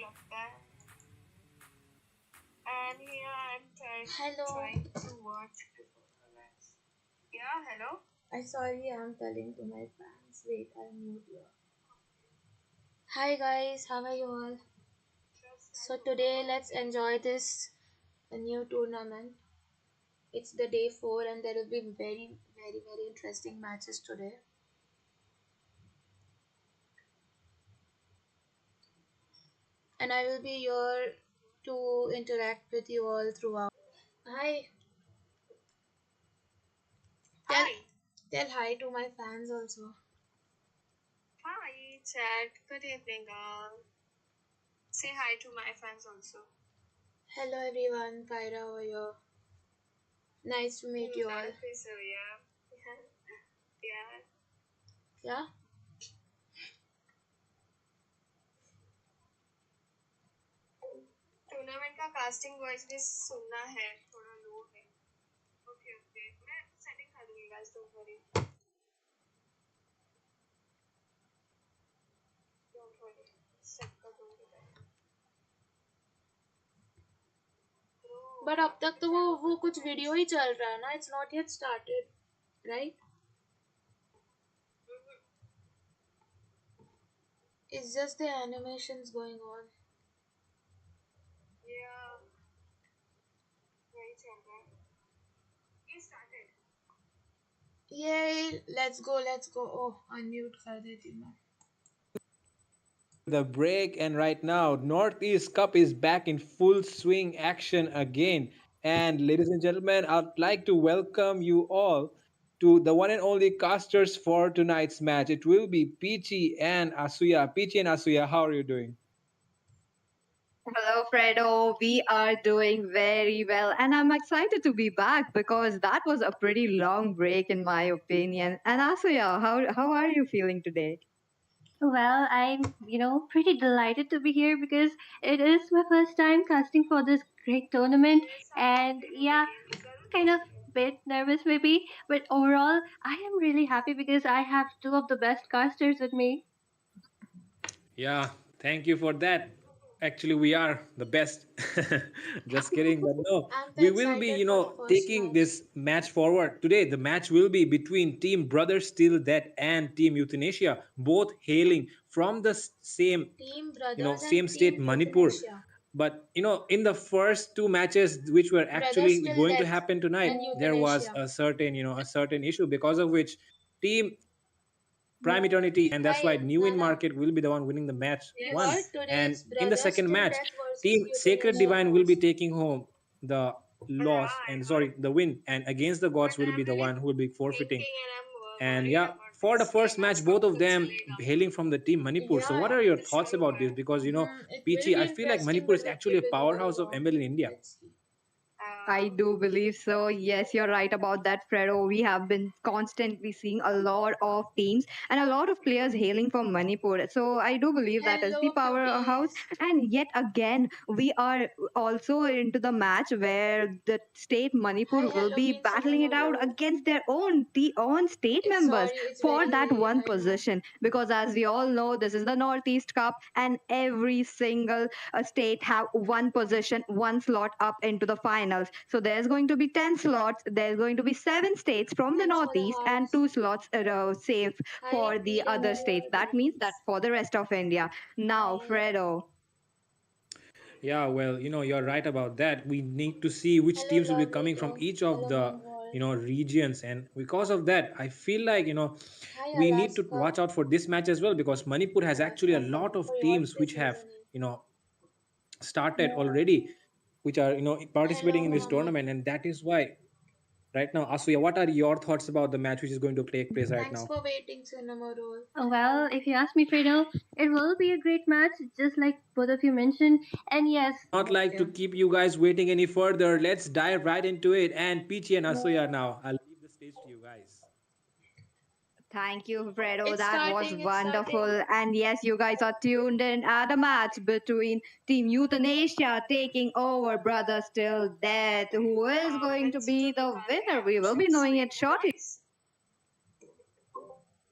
लगता है. And here I'm Hello. trying to watch performance. Yeah, hello. I sorry, I'm telling to my fans. Wait, I'll mute you. Hi guys, how are you all? So today let's enjoy this new tournament. It's the day 4 and there will be very interesting matches today. And I will be here to interact with you all throughout. Hi, tell Hi. tell hi to my fans also. Hi, chat. Good evening, all. Say hi to my fans also. Hello everyone, Kaira over here. Nice to meet you all. Okay, so yeah. Yeah. Yeah? Tournament का casting voice भी सुनना है थोड़ा लो है. Okay okay मैं setting कर दूंगी guys don't worry. Don't worry set कर दूंगी मैं. बट अब तक तो वो कुछ वीडियो ही चल रहा है ना. It's not yet started, right? It's just the animations going on. या वही चल रहा है. ये started. Yay, let's go. Oh, unmute कर देती हूँ मैं. The break, and right now Northeast Cup is back in full swing action again. And ladies and gentlemen, I'd like to welcome you all to the one and only casters for tonight's match. It will be Peachy and Asuya. Peachy and Asuya, how are you doing? Hello, Fredo. We are doing very well, and I'm excited to be back because that was a pretty long break, in my opinion. And Asuya, how are you feeling today? Well, I'm pretty delighted to be here because it is my first time casting for this great tournament. And yeah, kind of bit nervous maybe, but overall, I am really happy because I have two of the best casters with me. Yeah, thank you for that. Actually, we are the best. Just kidding, but no, I'm so we will be, excited for the first taking match. this match forward today. The match will be between Team Brothers Still Dead and Team Euthanasia, both hailing from the same, Team Brothers and same state, Team Manipur. Euthanasia. But in the first two matches which were Brothers actually Till going to Death happen tonight, and there was Euthanasia. a certain issue because of which Team Prime Eternity, and that's why Hi, New In Nana. Market will be the one winning the match You one. heard today And it's in the Brothers second Till match, Death versus Team Sacred Euthanasia Divine will be boss. taking home the Yeah, loss, I and heard. sorry, the win. And Against the But Gods will I'm be the really one who will be forfeiting. thinking and I'm And worried yeah, about for the this first match. match, both कब of तक them चलेगा? hailing from the team Manipur. So, Yeah, what are your तो thoughts शुरू about है. this? Because it will Peachy, be I feel like interesting, Manipur but is the actually a kid will go powerhouse of along. ML in India. Let's see. I do believe so. Yes, you're right about that, Fredo. We have been constantly seeing a lot of teams and a lot of players hailing from Manipur. So I do believe that is the Hello, powerhouse. cuties. And yet again, we are also into the match where the state Hi, Manipur will hello be means battling it Cinnamon out roll. against their own state It's members sorry, it's for very that late, one I know. position. Because as we all know, this is the Northeast Cup, and every single state have one position, one slot up into the finals. So there's going to be 10 slots. There's going to be 7 states from the Thanks for the Northeast and hearts. 2 slots safe Hi, for the freedom other over states. That means that dance. for the rest of India. Now, Hi. Fredo. Yeah, well, you're right about that. We need to see which Hello, teams will be love coming from eater. each of Hello, the, Bengal. regions. And because of that, I feel like, Hi, we need to Alaska. watch out for this match as well because Manipur has actually a Alaska, thank lot you of for your teams which this have, username. started already, which are, participating Hello, in this Mohammed. tournament. And that is why right now, Asuya, what are your thoughts about the match which is going to take place right Thanks now? for waiting, Cinnamon roll. Well, if you ask me, Fredo, it will be a great match, just like both of you mentioned. And yes, Not like to Okay. keep you guys waiting any further. Let's dive right into it. And Peachy and Asuya now. I'll leave the stage to you guys. Thank you, Fredo. It's That was starting, it's starting. wonderful. And yes, you guys are tuned in at a match between Team Euthanasia taking over Brother Still Dead. Who is going to Let's do be the तुम्हारे winner? We will be options. knowing it Wait, shortly guys.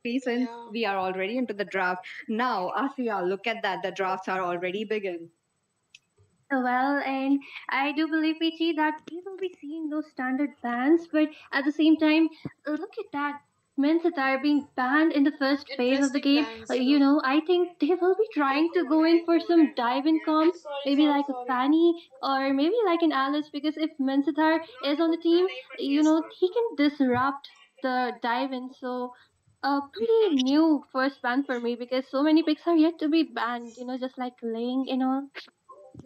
since Yeah. we are already into the draft. Now, Asiya, look at that. The drafts are already begun. Well, and I do believe, Peachy, that we will be seeing those standard bans, but at the same time, look at that. Men that are being banned in the first phase of the Interesting game. bans, I think they will be trying to go in for some dive in comp, Sorry, maybe sorry, like a sorry. Fanny or maybe like an Alice, because if Mensatar is on the team, he can disrupt the dive in. So, a pretty new first ban for me because so many picks are yet to be banned, just like Ling and all.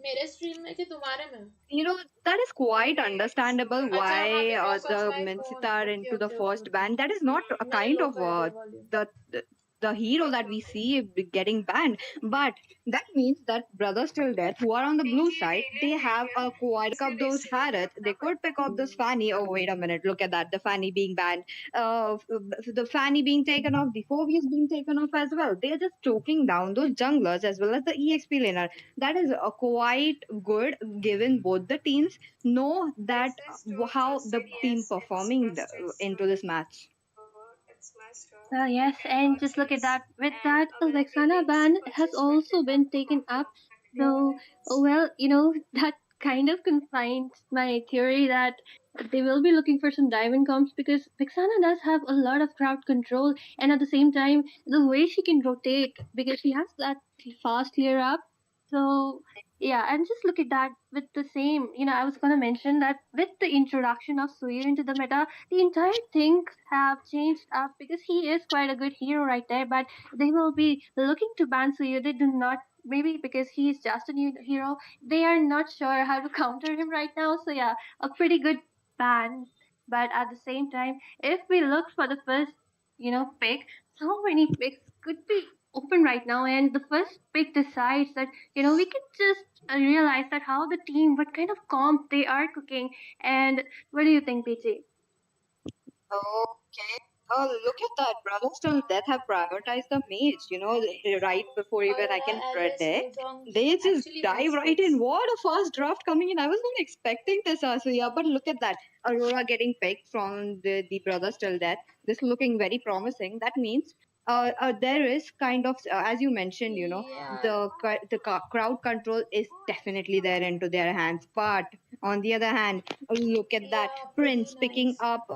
मेरे stream में कि तुम्हारे में? You know, that is quite understandable अच्छा हाँ why because of the my phone. Mencita are Okay into the okay okay first okay. ban. That is not a मैंने kind low of कर दिया volume. the hero that we see getting banned. But that means that Brothers Till Death, who are on the blue side, they have a quite pick up those Harrods. They could pick up this Fanny. Oh, wait a minute. Look at that. The Fanny being banned. The Fanny being taken off. The Phobias being taken off as well. They're just choking down those junglers as well as the EXP laner. That is quite good given both the teams know that how the team performing into this match. It's my turn. Well, yes, Get and just look at purchase that. With and that, availability Alexana links ban has purchase also content been and taken up. marketing. So, well, that kind of confines my theory that they will be looking for some diamond comps because Vixana does have a lot of crowd control, and at the same time, the way she can rotate because she has that fast clear up. So, yeah, and just look at that with the same. I was gonna mention that with the introduction of Suyu into the meta, the entire things have changed up because he is quite a good hero right there, but they will be looking to ban Suyu. They do not, maybe because he is just a new hero, they are not sure how to counter him right now. So yeah, a pretty good ban. But at the same time, if we look for the first, pick, so many picks could be open right now, and the first pick decides that we can just realize that how the team, what kind of comp they are cooking, and what do you think, PG? Okay. Oh, look at that. Brothers till death have prioritized the mage, right before even I Aurora, can Alice, predict. Wukong They just actually dive makes right in. picks. What a fast draft coming in. I was not expecting this, Asuya, but look at that. Aurora getting picked from the Brothers till death. This looking very promising. That means there is kind of, as you mentioned, Yeah. the crowd control is definitely there into their hands. But on the other hand, look at that Yeah, pretty Prince picking nice. up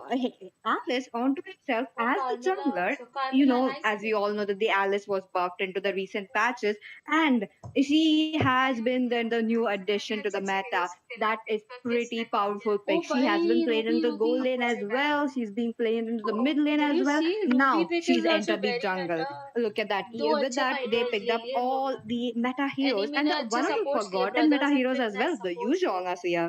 Alice onto himself For as the Carmilla jungler. also. Carmilla, nice As we pick. all know that the Alice was buffed into the recent patches, and she has been the new addition to the meta. That is pretty powerful Oh, pick. She has been bhai, played in Ruby, the gold Ruby. lane as well. She's been played into the mid lane Did as you well. see? Ruby Now pick is she's also entered the very jungle. meta. Look at that. दो With अच्छे that, they fighters picked ले up लिए इन all लोगों ने. the meta heroes, enemy and ने one अच्छे of the supports लिए. forgotten meta brothers have heroes picked as nice well, the supports Yuzhong there. Asuya.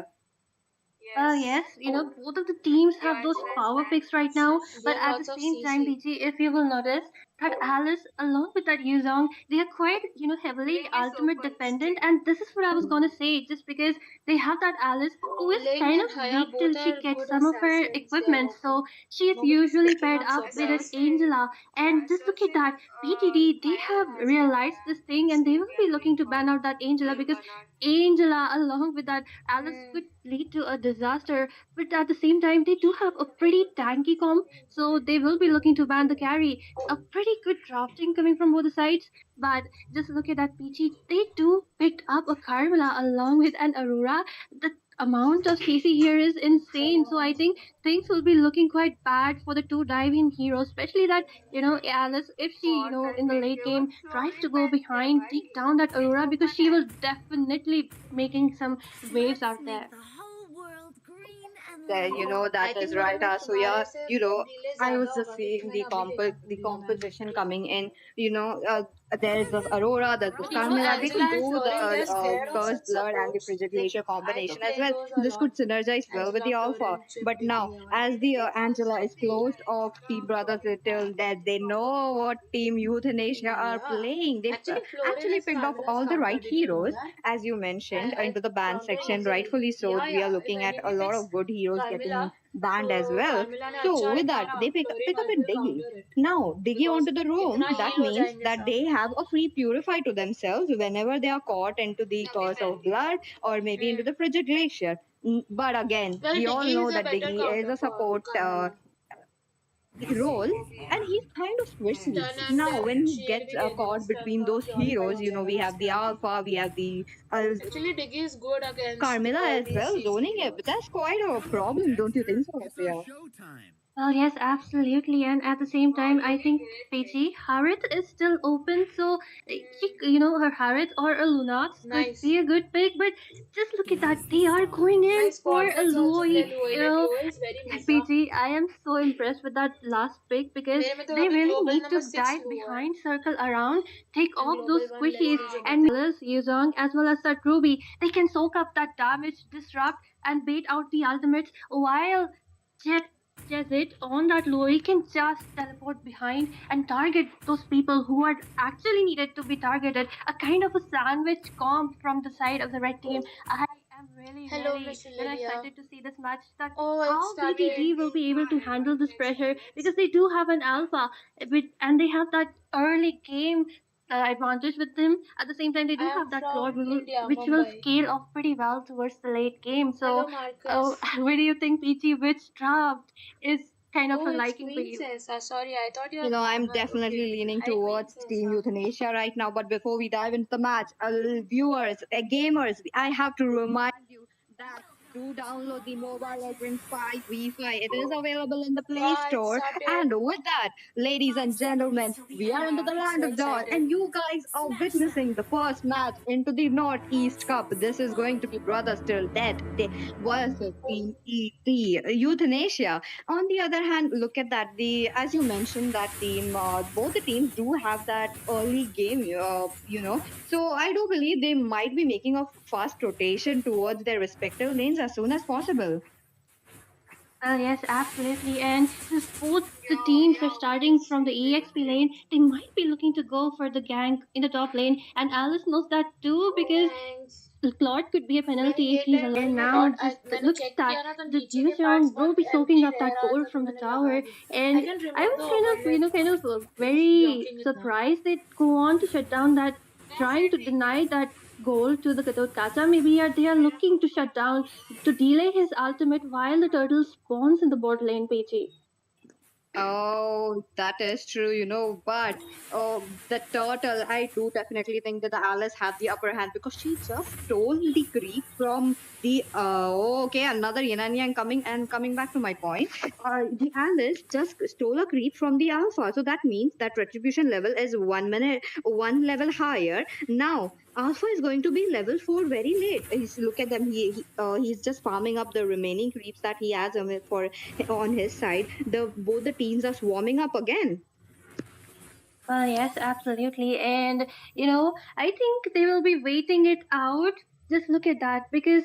Yes, Yes. both of the teams Yeah, have those Angela is power banned picks from right now, Swift. They but have at the lots of same time, CC. BG, if you will notice, that Alice, along with that Yuzong, they are quite, heavily Ring is ultimate open dependent, still. and this is what I was gonna say, just because they have that Alice who is Ling kind and of Haya weak till both she are gets good some of her assassins. They are equipment, OP. so she is Nobody's usually picking paired up up with an support. Assassin. Angela, and just look at Assassin. that. BTD, they Kaira have has been realized this banned from thing, and they will Sylvia be Queen looking to for ban out that Angela King because Bernard. Angela, along with that Alice, Hmm. could lead to a disaster, but at the same time, they do have a pretty tanky comp, so they will be looking to ban the carry. A pretty good drafting coming from both the sides, but just look at that Peachy. They do picked up a Carmela along with an Aurora. The amount of CC here is insane, so I think things will be looking quite bad for the two diving heroes, especially that, Alice, if she, What I in the think late they were game tries slowly to go banning them, behind, take right? down that Aurora because she will definitely making some waves Let's out make there. the whole world green and I That lovely. think is मगर right, मैं तुम्हारे Asuya. से delay I ज़्यादा was just होगा क्योंकि seeing मैंने the अभी देखा the video मैंने. composition coming in. There's this Aurora, there's this Carmilla. They Angela could and do the Florine, they're scared of Cursed such Blood and the supports. Frigid Like Glacier I took combination as lane well. wars a This lot. could synergize well with Angela, the Alpha. Florine, Chip, But now, Vicky, and all. as the Angela is closed off the Brothers Little, that they know what Team Euthanasia are Yeah. playing. They Actually, Florine actually is picked off Carmela's all the counter. right Did you know heroes, that? as you mentioned, I into the band counter section. easily. Rightfully so, Yeah, we are yeah. If looking at a enemy lot picks of good heroes getting Carmela, banned as तो well. Carmela ने So अच्छा with रखा that, ना they Florine pick up might in will Diggy. counter it Now, Diggy because onto the roam, कितना that heal हो means जाएंगे that सब. they have a free purify to themselves whenever they are caught into the अभी curse ban of किया. blood or maybe into the frigid glacier. But again, Well, we all Diggy is know a that better Diggy is counter a for support Carmela. role, and he's kind of squishy. Done and Now, when he she gets already caught against between those heroes, we have the Alpha, we have the Actually, Diggy is good against Carmilla all as these well, easy zoning it. heroes. That's quite a problem, don't you think so, Priya? Well, yes, absolutely. And at the same time, I think PG Harith is still open. So, her Harith or a Lunox could Nice. be a good pick. But just look at that. They are going in Nice for spot. a Let's also Lui. play Luo You in it. know, Luo is very meza. PG, I am so impressed with that last pick because मेरे में तो they अभी really global need number to 6 dive Luo है behind, circle around, take and off those global 1 let's squishies, see जो and बताए. Alice, Yuzong, as well as that Ruby. They can soak up that damage, disrupt, and bait out the ultimates while Jet Jezit on that lorry can just teleport behind and target those people who are actually needed to be targeted. A kind of a sandwich comp from the side of the red team. I am really, Hello really Miss Olivia. excited to see this match. That Oh, it how started. BTD will be able to handle this pressure because they do have an alpha and they have that early game advantage with them. At the same time, they I do am have that claw from India, which will Mumbai. scale off pretty well towards the late game. Hello So, Marcus. where do you think, PG, which draft is kind of Oh, a it's liking for Queen you? Cess. Sorry, I thought you were I'm Mohammed. Okay, definitely okay. leaning Hi Queen towards Cess. Team Euthanasia right now. But before we dive into the match, viewers, gamers, I have to remind you that do download the Mobile Legends 5 Wi-Fi. It is available in the Play Yeah, it Store. started. And with that, ladies and gentlemen, we are into Yeah, the land so of dawn, excited. and you guys are witnessing the first match into the Northeast Cup. This is going to be Brother Still Dead versus Team ET Euthanasia. On the other hand, look at that. The as you mentioned that team, both the teams do have that early game. So I do believe they might be making a fast rotation towards their respective lanes as soon as possible. Yes, absolutely. And since both the teams are starting from the EXP lane, they might be looking to go for the gank in the top lane. And Alice knows that too because Thanks. Claude could be a मैंने penalty if ये he's time alone मैंने now. Dot Just मैंने look at check that. किया ना तो The नीचे के parts Yuzhong will be बहुत soaking एम्प्टी up रह that रहा gold था तो from the मैंने लगा tower. The. I And can I remove was the kind of, overlay very blocking इतना. surprised they go on to shut down that, trying to deny that goal to the Katot Kacha. Maybe they are looking to shut down, to delay his ultimate while the turtle spawns in the bot lane, PG. Oh, that is true, but the turtle, I do definitely think that the Alice had the upper hand because she just stole the creep from the. Okay, another yin and yang coming back to my point. The Alice just stole a creep from the Alpha, so that means that retribution level is 1 minute, one level higher. Now, Alpha is going to be level 4 very late. Look at them. He's just farming up the remaining creeps that he has for on his side. Both the teams are swarming up again. Yes, absolutely. And, I think they will be waiting it out. Just look at that because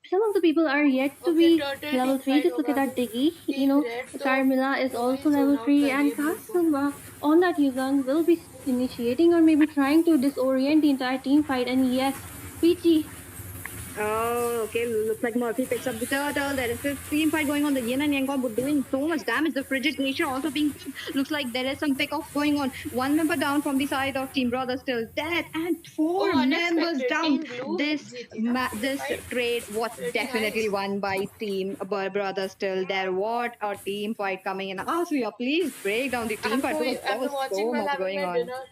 some of the people are yet to Okay, be turtle level team 3. fight Just look होगा at that अभी. Diggy. Team red तो Carmilla is दोनों ही also level zone out 3, कर and दिए blue को. Kasuma on that Yuzong will be initiating or maybe trying to disorient the entire team fight. And yes, Peachy. Oh, okay. Looks like Murphy picks up the turtle. There is this team fight going on. The yin and yang combo doing so much damage. The frigid nature also being picked. Looks like there is some pick off going on. One member down from the side of Team Brother still dead, and Oh, four members unexpected. down. Team blue This जीती ना ये this fight. trade was Pretty definitely nice. won by Team Brother still there. What a team fight coming in. Asriya, please break down the team fight because there I'm was watching so while much having going my on. dinner.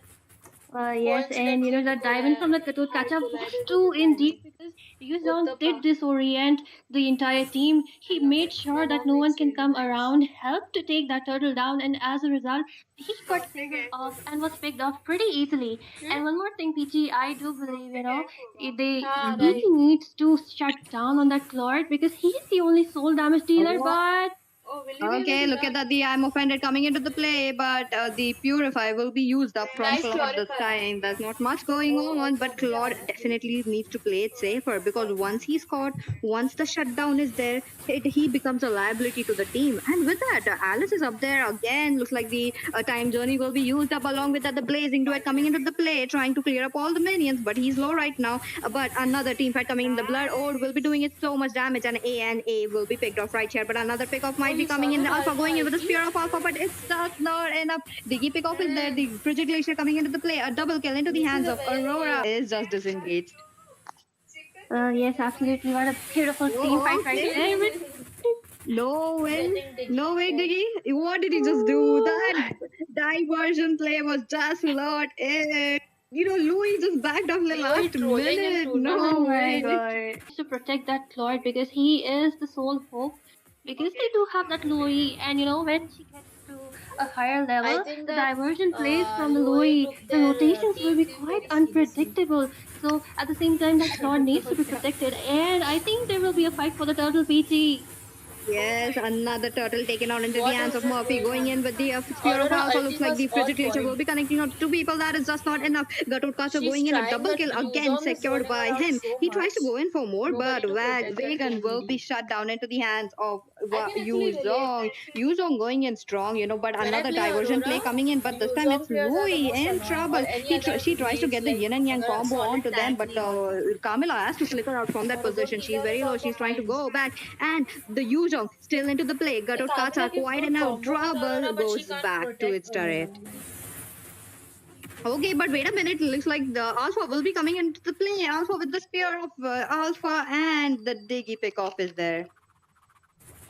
Yes, and Coincidentally that Nicole diamond from the Katut had Kacha was collided with too the diamond. indeed because Yuzong did Uttapa. disorient the entire team. I He love made it. My sure that mom no one makes can really come nice. around, helped to take that turtle down, and as a result, he got Don't be singled careful. off and was picked off pretty easily. And one more thing, PG, I do believe, हाँ he right. needs to shut down on that Clord because he's the only soul damage dealer, Oh, but Oh, will you be able okay, to look at learn? that. The I'm offended coming into the play, but the purify will be used up from Nice Claude this purify. time. There's not much going Oh, on, also but मुझे Claude आना चाहिए. definitely needs to play it safer because once he's caught, once the shutdown is there, he becomes a liability to the team. And with that, Alice is up there again. Looks like the time journey will be used up along with that. The blazing duet coming into the play, trying to clear up all the minions, but he's low right now. But another team fight coming in. The Blood Ode will be doing it so much damage, and A will be picked off right here. But another pick off Oh, might be you saw coming in. that The Alpha Alpha going in with the ulti? spear of Alpha, but it's just not enough. Diggy pick off is there. Hmm. The Frigid Glacier coming into the play. A double kill into the This is hands a of very Aurora is just disengaged. yes, absolutely. What a beautiful team fight Oh, right okay. there. No way. getting No Diggy. way, Diggy. What did he just do? That diversion play was just not it. Louis just backed off in the Louis last trolling in minute. Oh tournament. No my way. god. To protect that Claude because he is the sole hope. Because they do have that Louis, and when she gets to a higher I level, think the that diversion plays from the Louis Louis, took the their rotations will team be field quite very seriously. unpredictable. So at the same time, that Claude needs to be Yeah. protected, and I think there will be a fight for the turtle PT. Yes, another turtle taken out into the What hands is of this Murphy. going Going on? in with the spear of Aurora Alpha. Looks ulti like was the on frigid glacier will point. be connecting up two people. That is just not enough. Gatot Kacha She's going in a trying, double but kill again, Yuzong is secured running by around him. so He tries to much. go in for more, Nobody but to protect that Vagan kill will be BD. shut down into the hands of I can Yu actually relate. Zhong. Yu Zhong going in strong, but When I another play diversion Aurora, play coming in. But this time Yuzong it's players are the Louis most in annoying, or trouble. any other She tries to mates get the like yin and yang a combo solid onto them, tank but नहीं होते. Carmilla has to flicker out from that और उधर position. She's healer very is low. also She's trying to fine. go back, and the Yuzhong still into the play. The Gatot Kamila Kacha gives quite good enough combo with trouble Aurora, but she goes can't back to protect its Aurora. turret. Okay, but wait a minute. Looks like the Alpha will be coming into the play. Alpha with the spear of Alpha, and the Diggy pickoff is there.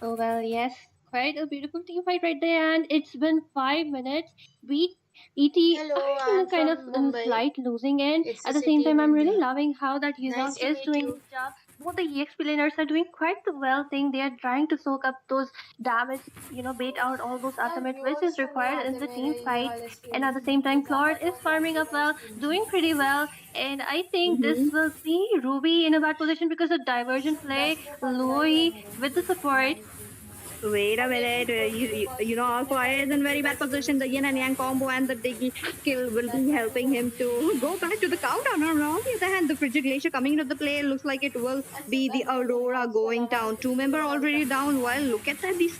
Oh well, yes, quite a beautiful team fight right there, and it's been 5 minutes. We ET are Hello, in I'm a kind of from in Mumbai. slight losing end. It's At a the same city time, in I'm really India. loving how that Yuzong Nice to is meet doing you. his job. Both the EXP laners are doing quite the well thing. They are trying to soak up those damage, bait out all those यार ultimate which viewers is तो नहीं required in आते the मेरे team ये fight. वाले And at streams the में same time, कोई Claude ज़्यादा is तो farming आते up नहीं well, streams doing में. pretty well. And I think this Mm-hmm. will see Ruby in a bad position because of diversion play, 10 पे 15 ही है Louis मेरा with the support. हमारे team. Wait a और मेरे minute. को कोई Alpha मेरे is टाइम in पे very कोई bad वैसे position. The yin and yang combo and the Diggy skill will be helping him to go back to the countdown. And on the other hand, the frigid glacier coming into the play looks like it will be the Aurora going down. Two-member already down. While look at that, this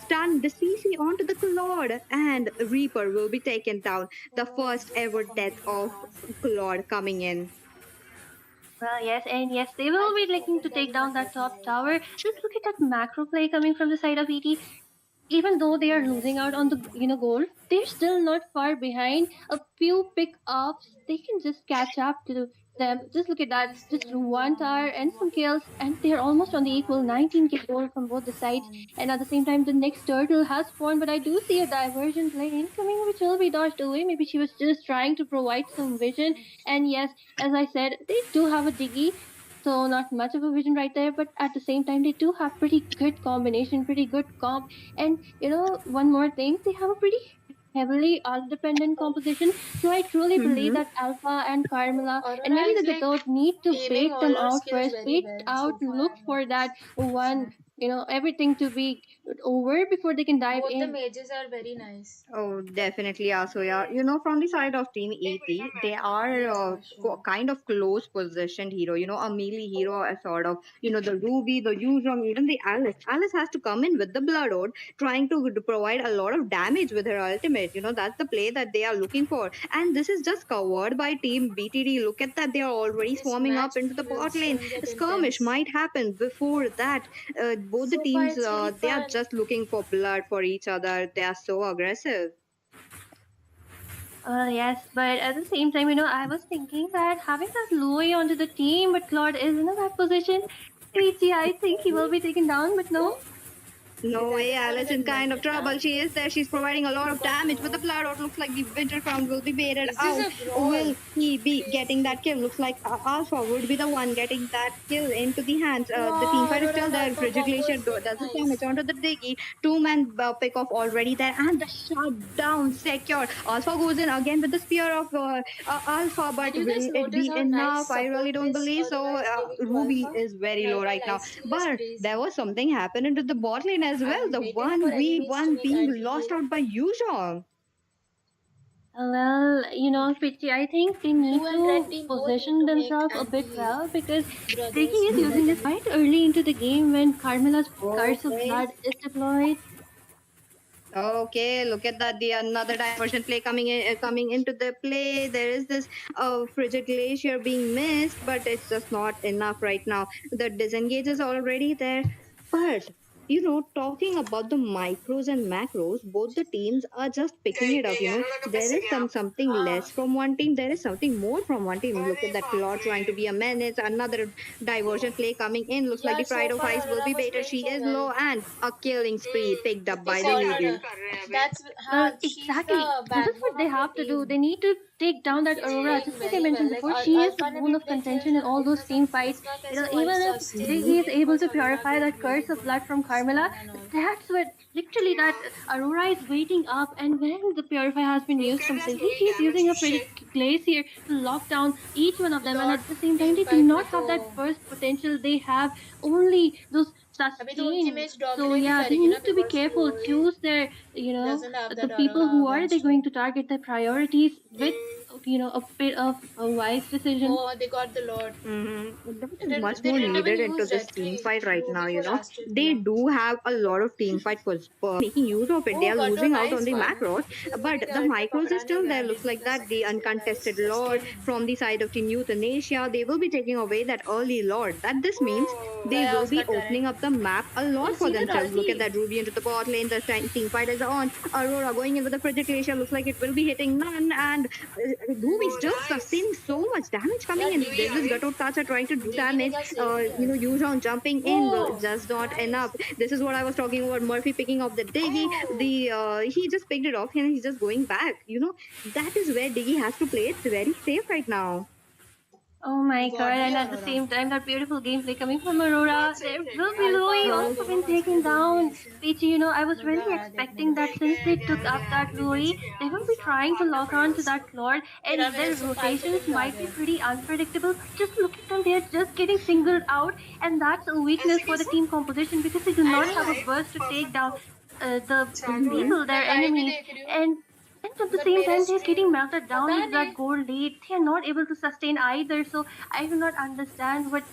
stun the CC onto the Claude, and Reaper will be taken down. The first ever death of Claude coming in. Well, yes, and yes, they will be looking to take down that top tower. Just look at that macro play coming from the side of ET. Even though they are losing out on the goal, they're still not far behind. A few pickups, they can just catch up to them. Just look at that, just one tower and some kills, and they're almost on the equal 19 kill goal from both the sides. And at the same time, the next turtle has spawned, but I do see a diversion play incoming, which will be dodged away. Maybe she was just trying to provide some vision. And yes, as I said, they do have a diggy. So not much of a vision right there, but at the same time they do have pretty good combination, pretty good comp, and one more thing, they have a pretty heavily alt dependent composition. So I truly believe Mm-hmm. that Alpha and Carmela and Aurora maybe is the like Gatot need to aiming bait all them her out skills first, very bait well out, so far, look I've for that noticed. one, everything to be over before they can dive Both the in. mages are very nice. Oh, definitely. Also, yeah. From the side of Team ET, they are Yes, for sure. kind of close positioned hero. A melee hero, a sort of, the Ruby, the Yuzhong, even the Alice. Alice has to come in with the Blood Oath, trying to provide a lot of damage with her ultimate. That's the play that they are looking for. And this is just covered by Team BTD. Look at that. They are already This swarming match up into the will bot lane. soon get A skirmish intense. might happen before that. Both the So far, teams, it's really they are fun. just looking for blood for each other. They are so aggressive. Yes, but at the same time, I was thinking that having that Louis onto the team, but Claude is in a bad position. PG, I think he will be taken down, but no. No way, Alice in kind of trouble. She is there. She's providing a lot of damage, but the blood out looks like the winter crown will be baited Is this out. a brawl? Will he be getting that kill? Looks like Alpha would be the one getting that kill into the hands. The team Wow, fight is Aurora still there. Alpha Frigid combo Glacier is very does the damage nice. onto the Diggy. Two-man pick off already there, and the shutdown secured. Alpha goes in again with the spear of Alpha, but Did you guys will it notice be how nice enough? I really support don't this believe so. Aurora is giving to Ruby Alpha? is And very low Alpha right now. lifesteal is But there crazy. was something happened into the bot lane as well. I'm The waiting for enemies to 1v1 make being lost anti-heal. out by Yuzhong. Well, Pichi, I think they You need and Red to Team both need position to make themselves a bit anti-heal. well because Diggy Brothers, is do using that this anyway. quite early into the game when Carmela's Curse of Okay. Blood is deployed. Okay, look at that. The another diversion play coming in, coming into the play. There is this frigid glacier being missed, but it's just not enough right now. The disengage is already there, but Talking about the micros and macros, both the teams are just picking it up. There is something less from one team, there is something more from one team. Look at that Claude trying to be a menace, another diversion play coming in. Looks like Yeah, the so Pride of far Ice will Aurora be was baited. playing She so is well. low and a killing spree picked up The by the corner. Ruby. That's Well, she's exactly. the This is what backbone they of your have to do. team. They need to take down that She's Aurora. playing Just like I very well. mentioned Like before, she is the Alpha ने bone भी of इतने खेल contention in all those इतना team सब fights. इसका कैसे वो Even if sustain Diggy is किया able because to Aurora purify gave that really curse of good blood from Carmela, stun and all. that's what literally that Aurora is waiting up. And when the purify has been used completely, she is using a pretty glacier to lock down each one of them. And Lord at the same time, team they do fight में not तो have that burst potential. They have only those अभी तो उनकी sustain. Match So dominate he yeah, they करेगी ना need to be because careful. वो Choose their, doesn't have the that people Aurora who are they against her. going to target, their priorities with, a bit of a wise decision. Oh, they got the Lord. That They is much they more didn't even needed into use this Red team 3 fight right now. Ruby को last hit They दिया. do have a lot of team fight making use of it. They Oh, are got a losing out on nice the one. macros, उसे but Ruby के the ult पे micros is पकड़ा नहीं still गया. there. Looks Diggy like का that the second skill nice uncontested Lord sustaining. from the side of Team Euthanasia. They will be taking away that early Lord. That this means they गया will उसका be opening turret. up the map a Oh, lot for सीधे themselves. डाल Look the. at that Ruby into the bot lane. The team fight is on. Aurora going in with the Frigid Glacier. Looks like it will be hitting none. And Ruby still sustaining so much damage coming यार in. Degree There's this Gatot Kacha trying to do डिगी ने damage. क्या save किया है. Use on jumping in will Oh, just not enough. nice. This is what I was talking about. Murphy picking up the Diggy. Oh, He just picked it off and he's just going back. That is where Diggy has to play it very safe right now. Oh my god, God and दिया at the Aurora. same time, that beautiful gameplay coming from Aurora. There will be alpha Louis Arora also दोनों been का taken skill देख लिया down. इससे. Peachy, I was मजा really आ रहा है देखने expecting में. that since they took up that Louis, they will be trying to lock on to that Lord, मेरा and मेरे their से 5 सेकंड rotations में आ might be गया. pretty unpredictable. But just look at them, they're just getting singled out, and that's a weakness for the team composition because they do I not have a know. burst to take down the Mhm. people, मैं their live he enemies, देख रही हूँ. and at the but same मेरे time, they're stream getting melted down पता into नहीं. that gold lead. They are not able to sustain either. So I do not understand what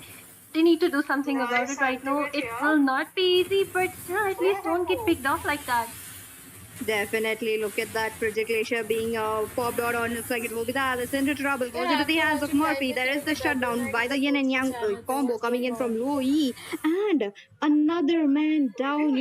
they need to do something about it right now. It will not be easy, but still, at least don't get picked off like that. Definitely look at that Frigid Glacier being popped out on. Looks like it will be that. It's into trouble. यार Goes into the after hands of watching live Murphy. This There is can the be better shutdown like by the yin and support the yang channel तो combo what's coming going in from on. Louis. And another man down.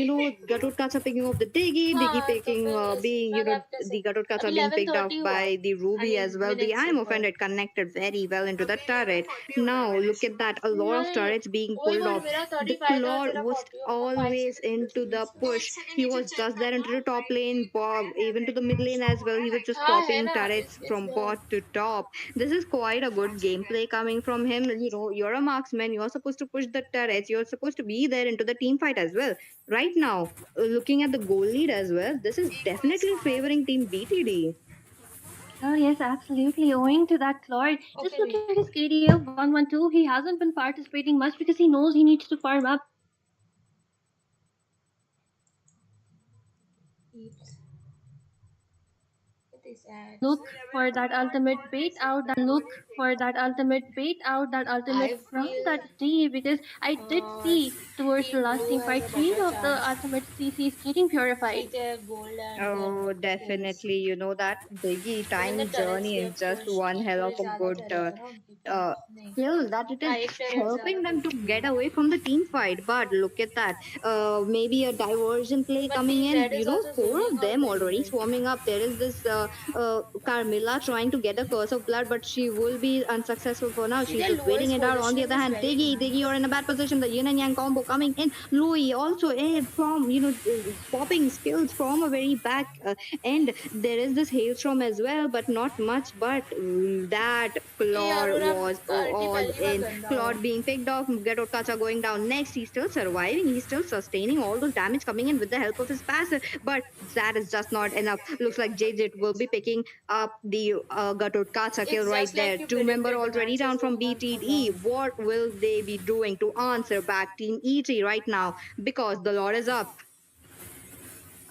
Gatot Katsa picking off the Diggy. Diggy हाँ तो picking, फिर being, इतना gap कैसे. the Gatot Katsa अभी being picked off 11:30 हुआ. by the I Ruby as well. The minutes I'm ऊपर. offended connected very well into the turret. Now look at that. A lot of नहीं turrets being वही pulled बोल off. मेरा The 35 था Claw तेरा was 40 अपना 5 always second into the difference में. push. He was just there into the top lane, Bob, even to the mid lane as well. He was just हाँ है popping ना. turrets it's from there. bot to top. This is quite a good gameplay coming from him. You're a marksman. You're supposed to push the turrets. You're supposed to be there into the team fight as well. Right now, looking at the goal lead as well, this is definitely favoring Team BTD. Oh yes, absolutely. Owing to that Lord, just okay look जी. at his KD of 112. He hasn't been participating much because he knows he needs to farm up. Keeps with his ads. Look for that ultimate bait out, that ultimate I from feel that D because I did see towards the Team last Blue team has fight a three better of the chance. ultimate CCs getting purified. See their gold and their Oh, kills. definitely. That Biggie Even the time turrets journey they is have just pushed. one hell of थोड़े a ज़्यादा good turrets है ना उनके पास. uh, नहीं. skill that it हाँ is एक turret ज़्यादा helping them push to की get है. away from the team fight. But look at that. Maybe a diversion play But coming Team in. Red is also Four zooming of out them very already well. swarming up. There is this Carmilla trying to get a curse of blood, but she will be unsuccessful for now. See She's their just waiting lowest it out. On the positioning other is hand, very Diggy, good. Diggy, you're in a bad position. The yin and yang combo coming in. Louis also from popping skills from a very back. And there is this hailstorm as well, but not much. But that ये Claude Arora was अल्टी all पहली बार in. गंदा हुआ. Claude being picked off, Gatot Kacha going down next. He's still surviving. He's still sustaining all those damage coming in with the help of his passive. But that is just not enough. Looks like JJ will be picking up the Gatot Kacha kill It's right just like there. you Two member predicted. The already match is down from going on so BTE. long. What will they be doing to answer back Team ET right now? Because the Lord is up.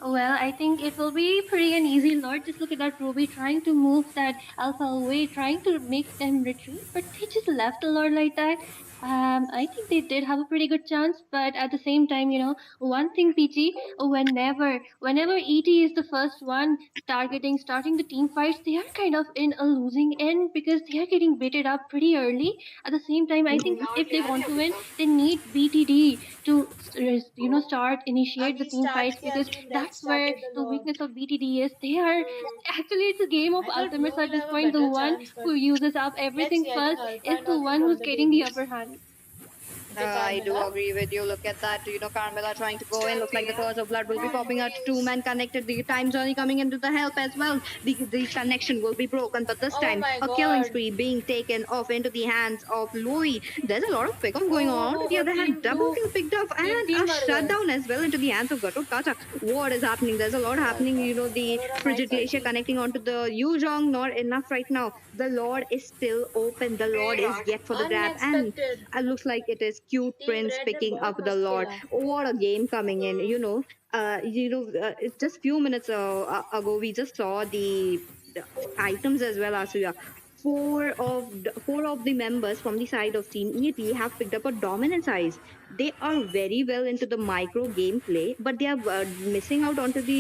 Well, I think it will be pretty an easy Lord. Just look at that Ruby trying to move that Alpha away, trying to make them retreat, but they just left the Lord like that. I think they did have a pretty good chance, but at the same time, one thing, PG, whenever ET is the first one starting the team fights, they are kind of in a losing end because they are getting baited up pretty early. At the same time, I think if they want to win, they need BTD to, start initiate the अभी team start fights किया because इसने Brad that's where started the the log. weakness of BTD is. They are actually it's a game of I thought ultimates Blue at will this have a point. The better one chance, who but uses up let's everything see. I think first Alpha is and the Orchid one won who's the getting the babies. upper hand. Okay, I do Carmela. agree with you. Look at that. Carmela trying to go in. Looks like the Champion. curse of blood will be And popping we out. Two use men connected. The time journey coming into the help as well. The connection will be broken, but this Oh time my a killing god. spree being taken off into the hands of Louis. There's a lot of pick up going on. On the other hand, Team double 2 kill picked up team and 3 a मर गए. shutdown as well into the hands of Gatot Kacha. What is happening? There's a lot happening. Alpha. The Aurora frigid knife glacier ulti. connecting onto the Yuzhong. Not enough right now. The Lord is still open. The Lord is Virat. yet for the grab and Unexpected. looks like it is cute Team Prince Red ने picking up बहुत the मस्त Lord. खेला. What a game coming in! It's just few minutes ago we just saw the items as well, Asuya. Four of the members from the side of Team ET have picked up a dominant size. They are very well into the micro gameplay, but they are missing out onto the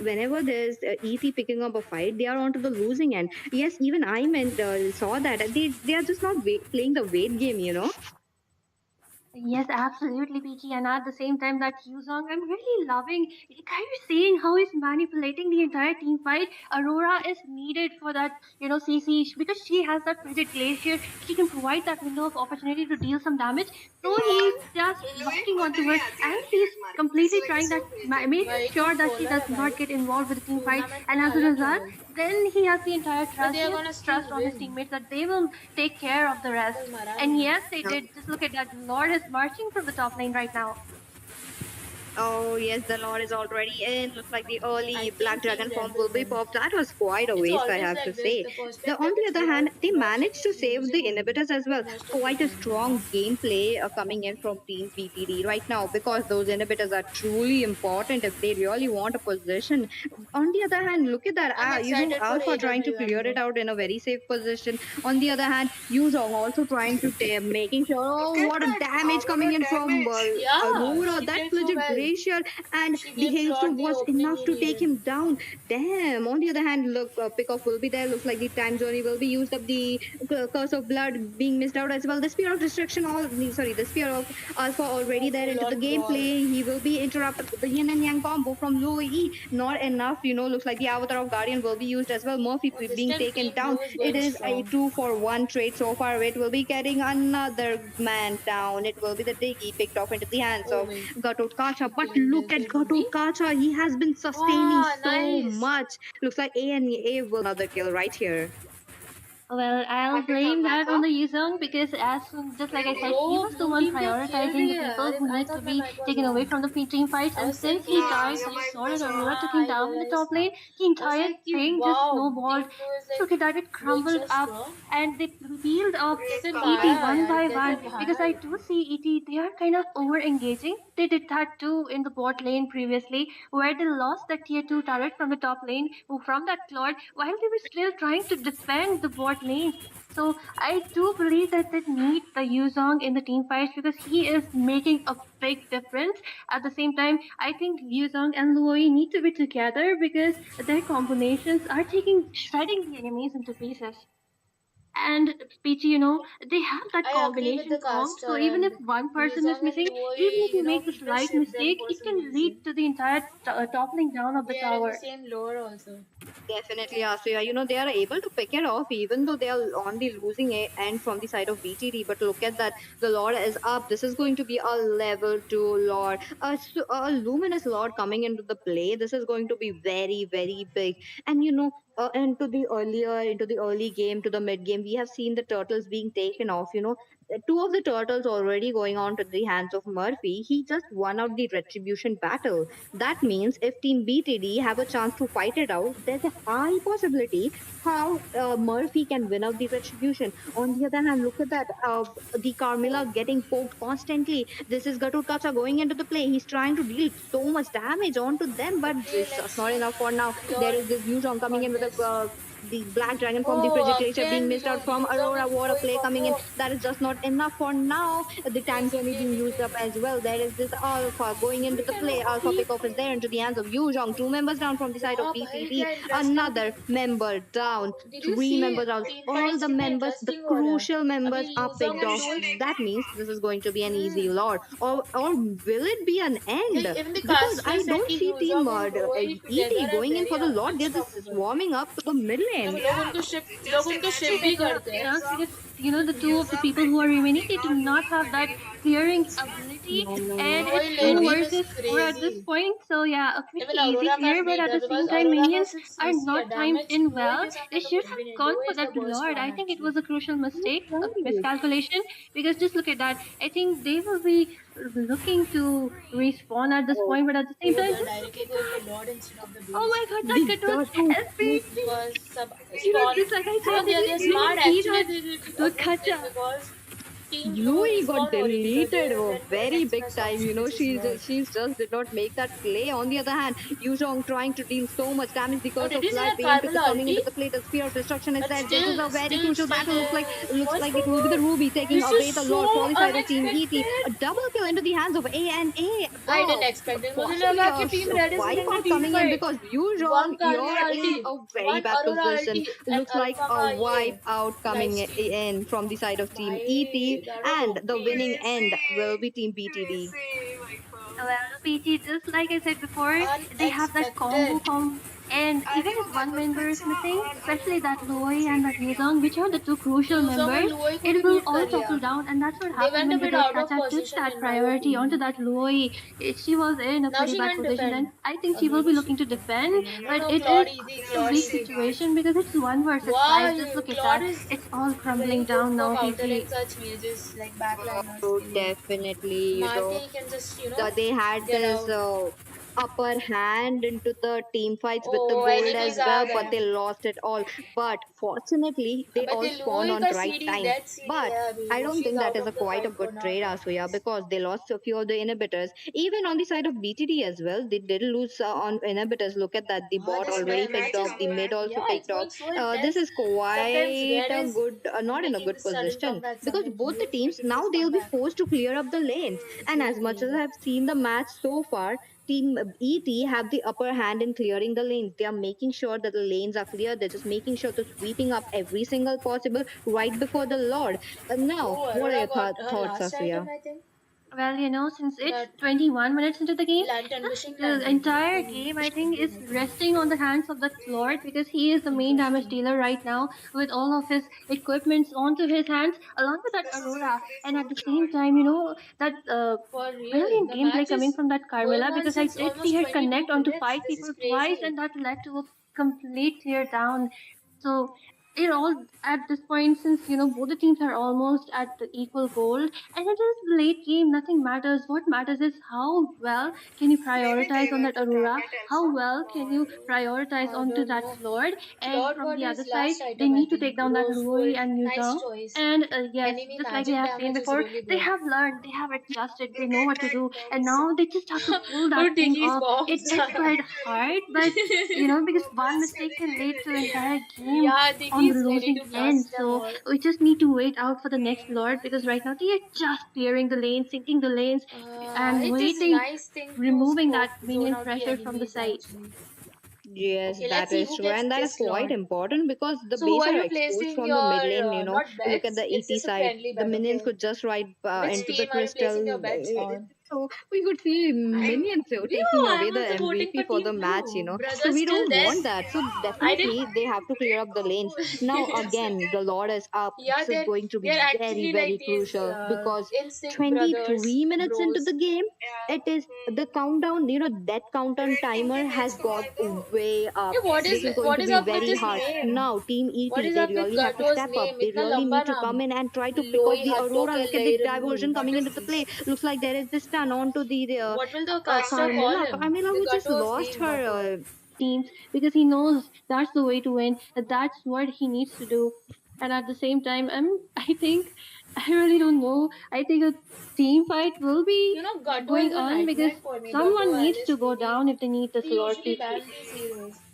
whenever there's ET picking up a fight, they are onto the losing end. Yes, even I meant saw that they are just not playing the weight game. Yes, absolutely, PG. And at the same time, that Song, I'm really loving kind of seeing how he's manipulating the entire team fight. Aurora is needed for that, CC because she has that frigid glacier. She can provide that window of opportunity to deal some damage. So he's just Louis locking खुद onto नहीं her, आती and है he's health मारने completely किसी ना trying किसी that, को भेज देती है. making वही तो sure that she बोला does है भाई. not get involved with the team fight. Tournament And में as a अलग result, level. then he has the entire But trust. they He are has gonna trust still on his win. teammates that they will take care of the rest. कल मरा And नहीं. yes, they did. Just look at that. Lord is marching from the top lane right now. Oh, yes, the Lord is already in. Looks like the I early Black think Team Dragon form Red will will be win. popped. That was quite a It's waste, I always have to like this. say. The first The, time on that the the other team are hand, they managed losing to save the losing only inhibitors as well. most of the Quite a time. strong gameplay coming in from Team BTD right now because those inhibitors are truly important if they really want a position. On the other hand, look at that. I'm excited for Alpha trying to AWM clear it though. out in a very safe position. On the other hand, Yuzong also trying to making sure, Look oh, at what a that damage coming Aurora in from damage. Yeah, Aurora. she That played so frigid well. glacier and She the gave hailstorm Lord the was opening enough he to take needed. him down. Damn. On the other hand, look, Pickoff will be there. Looks like the time journey will be used up. The curse of blood being missed out as well. The spear of destruction, the spear of Alpha already Oh, there full into the on brawl. gameplay. He will be interrupted with the yin and yang combo from Low E. Not enough. Looks like the avatar of Guardian will be used as well. Murphy Oh, this being time taken Team down. Blue is It going is a strong. 2-for-1 trade so far. It will be getting another man down. It will be the Diggy picked off into the hands Oh of wait, Gatot Kacha. she But killed look this at guy for Gatot me. Kacha. He has been sustaining Wow, so nice. much. Looks like A will another kill right here. Well, I'll Happy blame comeback, that on huh? the Yuzong because as soon, just like I Really? said, he Bro, was the blue one team क्या खेल prioritizing रही the है? people अरे who I needs to thought my be mic was taken away on. from the team fights. I And was since thinking he that died, Yeah, your since mic Sword and was Aurora on. took yeah, him I down in the top realized lane, now. the I was entire like कि thing just wow, snowballed. team 2 is Just like look at that, it doing crumbled so up strong. and they peeled up Great कैसे ET comeback. मारा one यार by कैसे one because मारा I ये. do see ET, they are kind of over engaging. They did that too in the bot lane previously, where they lost that tier 2 turret from the top lane from that Claude while they were still trying to defend the bot lanes. So I do believe that they need the Yuzong in the team fights because he is making a big difference. At the same time, I think Yuzong and Luoi need to be together because their combinations are taking shredding the enemies into pieces. And Peachy, they have that I agree with combination the comp. caster So even if and one person is Yuzong and missing, even Luoi, if you make the people slight ship them mistake, for it some can lead reason. to the entire toppling down of the They are in the tower. same lore also. Definitely, Asriya. They are able to pick it off even though they are on the losing end from the side of BTD. But look at that. The Lord is up. This is going to be a level 2 Lord. A luminous Lord coming into the play. This is going to be very, very big. And into the early game, to the mid game, we have seen the turtles being taken off. Two of the turtles already going on to the hands of Murphy. He just won out the retribution battle. That means if Team BTD have a chance to fight it out, there's a high possibility how Murphy can win out the retribution. On the other hand, look at that. The Carmilla getting poked constantly. This is Gatot Kacha going into the play. He's trying to deal so much damage onto them, but Okay, it's just let's not see enough for now. There your is this Yuzong coming in with a contest. the black dragon from the frigid Oh, glacier being again missed out from Yuzong Aurora is water going play coming in. combo. That is just not enough for now. The time's only being used up as Easy. well. There is this Alpha going into the play. Alpha pickoff is there into the hands of Yu Zhong. Two members down from the side of Yeah, भाई BTD. क्या interesting. Another member down. Did you Three see members out. team All fights the कितने members, the interesting हो रहे हैं? crucial अभी members are Yuzong picked and off. Louis. That means this is going to be an easy Hmm. lot. Or will it be an Yeah, end? even the Because caster I said don't कि see Team Yuzong and Louis together ET are going in very for the lot. They're just unstoppable. swarming up to the mid lane. लोग उनको ship भी करते हैं. Yes, because the two of the people who are remaining, they do not have that clearing ability, and it's Louis late two game is versus four at this crazy. point. So yeah, a pretty Even easy Aurora clear, can't but beat at her the same because time, Aurora minions का सिर्फ are CC है. not timed Damage in Louis well. के साथ They ऐसा should कुछ have भी नहीं. gone for Louis is that the worst lord. I one think it actually. was a crucial mistake, a Right. miscalculation, because just look at that. I think they will be looking to respawn at this Oh, point, but at the same Oh, time, they are just look directly at going for that. Lord instead of the Oh base my god, that the control turtle SP. because sub spawn. Just like I No, said, they they're didn't even smart see actually. that They did a the good thing kacha. because team blue Louis got respawn हो रही थी तो they deleted went for the very next big best time. option which is Lord. She's just did not make that play. On the other hand, Yuzhong trying to deal so much damage. The Oh, curse did of you see blood that being into the Carmel coming ulti? into the play. The spear of destruction is But there. This is still, a very still, crucial still battle. there. Looks What's like it going will be the on? Ruby taking This is away the so Lord for the side of Team ET. unexpected. A double kill into the hands of A. I didn't Oh, expect it. मुझे possibly लगा a कि Team Red is winning the wipeout team coming in fight. because Yuzhong, One Carmel you're in ulti, a very one bad Aurora position. ulti, and Looks like Alpha a का ये wipeout life coming steal. in from the side of Team ET, भाई, that was and the OP. winning end will be Team BTD. Well, PG, just like I said before, they have that Unexpected. combo. And even if one member is missing, especially that Loi and that Yuzong, which are the two crucial Yuzong and members, Luoi को भी it will beat all कर topple लिया. down. And that's what They happened went a when the bit Red out of Kacha took position that in my priority onto opinion. that Loi. She was in a Now pretty she bad can position, and defend I think she will be against. looking to defend. No, But no, it Claude is easy, a Claude weak easy. situation because it's 1 versus 5. Just Wow, look at Claude that. is It's all very crumbling good down for now, countering PG. such mages like backliners. Oh, definitely, Marty can just, they had get this out. upper hand into the team fights with the Oh, gold enemies as uh well, but गए. they lost it all. But fortunately, they अबे all ते spawned Louis on का right CD time. dead CD But है अभी. I वो don't she's think that out is a of the quite a fight for good now. trade, That Asuya, means. because they lost a few of the inhibitors. Even on the side of BTD as well, they did lose on inhibitors. Look at that, the Ah, bot this already picked match is off, the mid also yeah, it's picked off. going so This intense. is Sometimes quite Red a is good, not in a making good this sudden position comeback. because Sometimes both Blue the is teams making now this they'll be comeback. forced to clear up the lanes. And as much as Exactly. I've seen the match so far, Team ET have the upper hand in clearing the lanes. They are making sure that the lanes are clear. They're just making sure to sweeping up every single possible right before the Lord. Now, Oh, what are Aurora your got her thoughts, last item, Asuya? I think. Well, since it's That 21 minutes into the game, lantern, wishing the lantern. entire Oh, game, I wishing think, is lantern, I think. resting on the hands of the Lord because he is the main damage Interesting. dealer right now with all of his equipments onto his hands, along with that Aurora. And at the same time, that For real, brilliant the gameplay match coming is from that going Carmela on because I since did see almost her 22 connect onto minutes. five This is people twice, crazy. and that led to a complete clear down. So it all at this point, since both the teams are almost at the equal goal, and it is late game, nothing matters. What matters is how well can you prioritize on that Aurora, how well can you prioritize I onto don't that know. Lord, and Claude from got the other his side, last they item, I need to think. take down that Rose Louis Gold. and Nice Yuzhong. choice. And yes, Enemy just like we magic have seen damage is before, really they good. have learned, they have adjusted, they know what to do, and now they just have to pull that Who thing Diggy's off. It bombs? is quite hard, but because one mistake can lead to entire game Yeah, on the Diggy's ready losing to end. blast them So all. we just need to wait out for the next Lord because right now they are just clearing the lanes, sinking the lanes, and It is waiting, nice thing to removing that zone minion out the pressure from the enemies side. actually. Yes, Okay, let's that see is who true, gets and that is this quite Lord. important because the So who base are are you exposed placing from the mid your lane. not Look at bets? the It's ET just a side. friendly The bet, minions okay. could just ride Which into the team are you placing your crystal, bets on? so we could see minions taking I'm away the also voting MVP for for Team the match. Blue. So Brother's we still don't dead. want that. So I didn't. definitely they have to clear up the lanes. Now again, the Lord is up. Yeah, This is going to be they're very actually like very these crucial because in sync brothers, 23 minutes into bros. the game, it is the countdown. That countdown timer has got way up. Hey, what This is is going what to is be up with very his hard. name? Now, Team What ET, is they up with really have to Gatto's step up. name? They इतना really लंबा need to नाम. come in and try to pick off लोई the हट्टो Aurora. के Look at the लई diversion What coming is into the this? play. Looks like there is this turn on to the What will the caster call Carmilla. him? Carmilla The who just Gatto's lost name, her. Gatto. Teams because he knows that's the way to win. That's what he needs to do. And at the same time, I think I really don't know. I think a team fight will be Gatto going is a on because nightmare for me. Gatto, someone needs Alice, to go Ruby. down if they need this They Lord usually PC. ban these heroes.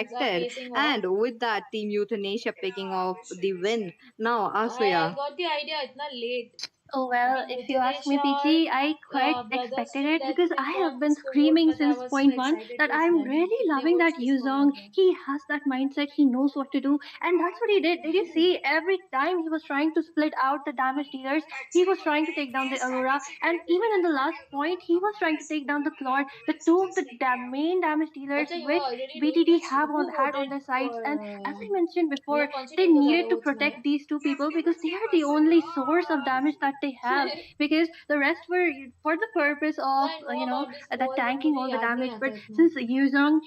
teams are expected. facing off. And with that, Team Euthanasia picking हाँ off वो should the be win. said. Now, I Asuya. got the idea. इतना late. Oh well, I'm if you literally ask me, sure PG, I quite brother expected still it let because me I have talk been this whole screaming but I since was so point one excited that to I'm let him really play loving whole that choose for Yuzong. nothing. He has that mindset. He knows what to do, and that's what he did. Did you see? Every time he was trying to split out the damage dealers, he was trying to take down the Aurora, and even in the last point, he was trying to take down the Claude, the two of the main damage dealers Acha, you which are already doing BTD this. have Who on had on voted their for sides. And as I mentioned मतलब before, कौन सी they team को needed ज्यादा to votes मिले? protect these two people because they are the only source of damage that they have, because the rest were for the purpose of I know about this that poll but tanking मुझे all the याद नहीं damage. But आता इतना. since Yuzong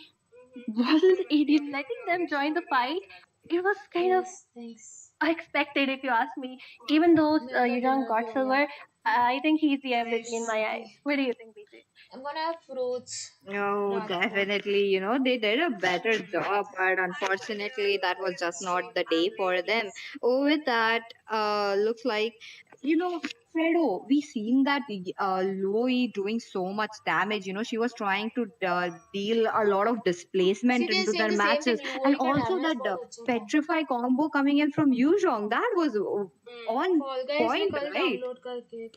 wasn't letting them join the fight, it was kind of Yes, thanks. expected if you ask me. Even though मेरा Yuzong dinner भी got हो गया. silver, I think he's the MVP in my eyes. Okay. What do you think, BJ? I'm gonna have fruits. No, रात को. definitely. They did a better job, but unfortunately, that was just not the day for them. Oh, with that, looks like, Fredo, we seen that Louis doing so much damage. She was trying to deal a lot of See, displacement they're into saying their the same thing. matches, and Louis का also damage that बहुत अच्छा था. petrify combo coming in from Yuzhong, that was on Fall Guys मैं point, कल right? Download करके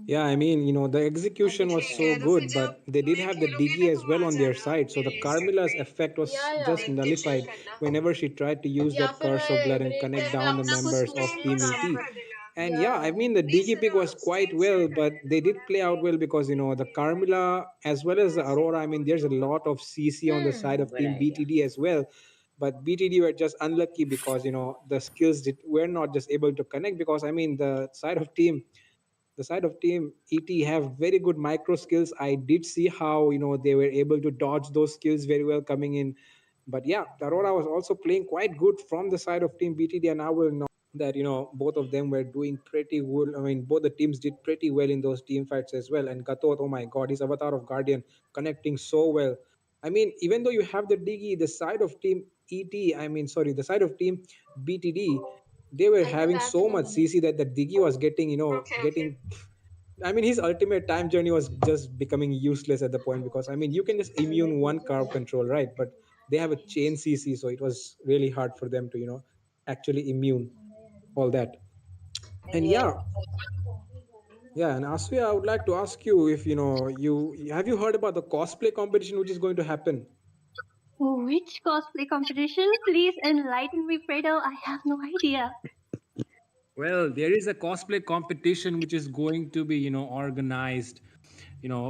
Yeah, रखूंगी. I mean, the अभी execution was ठीक so है तो फिर good, but जब they did मैं have the खेलूंगी Diggy तो as तुम well आ on their जाना side. So the मेरे इस ट्रिप Carmilla's पे. effect या was या just देख के nullified करना. whenever she tried to use या that फिर Curse of Blood and break connect time में down the अपना कुछ members of स्पेशली Team काम ET. कर देना. And या yeah, I mean, the Diggy pick was quite well, but they did play out well because, the Carmilla as well as the Aurora, I mean, there's a lot of CC on the side of good Team idea. BTD as well. But BTD were just unlucky because, the skills were not just able to connect because, I mean, the side of team ET have very good micro skills. I did see how they were able to dodge those skills very well coming in. But yeah, Aurora was also playing quite good from the side of team BTD, and I will know that both of them were doing pretty good. I mean, both the teams did pretty well in those team fights as well. And Gatot, oh my God, his avatar of Guardian connecting so well. I mean, even though you have the Diggy, the side of team ET, I mean, sorry, the side of team BTD, they were I'll be having back so in a much minute. CC that the Diggy was getting, I mean, his ultimate time journey was just becoming useless at the point because, I mean, you can just immune one curve control, right? But they have a chain CC, so it was really hard for them to, actually immune all that. And Yeah. yeah, and Asya, I would like to ask you if you have you heard about the cosplay competition which is going to happen? Which cosplay competition? Please enlighten me, Fredo. I have no idea. Well, there is a cosplay competition which is going to be, organized,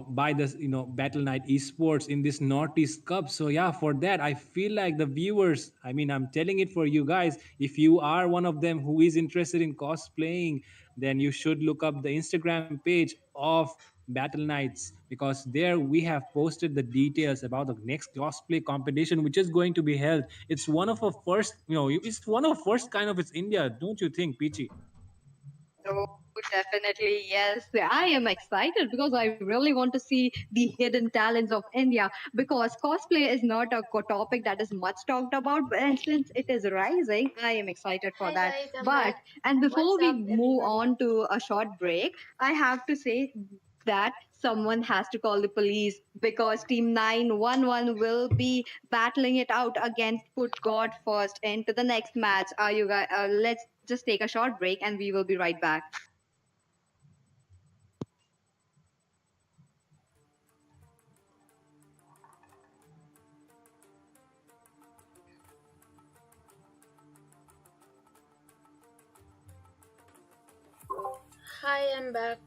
by the, Battle Night Esports in this Northeast Cup. So yeah, for that, I feel like the viewers, I mean, I'm telling it for you guys, if you are one of them who is interested in cosplaying, then you should look up the Instagram page of Battle Nights, because there we have posted the details about the next cosplay competition which is going to be held. It's one of a first, it's one of first kind of its India, don't you think, Peachy? Oh, definitely, yes. I am excited because I really want to see the hidden talents of India, because cosplay is not a topic that is much talked about, and since it is rising, I am excited for Hi that. guys, I'm But, back. and before What's we up, move everybody? on to a short break, I have to say that someone has to call the police, because Team 911 will be battling it out against Put God First into the next match. Are you guys? Let's just take a short break and we will be right back. Hi, I'm back.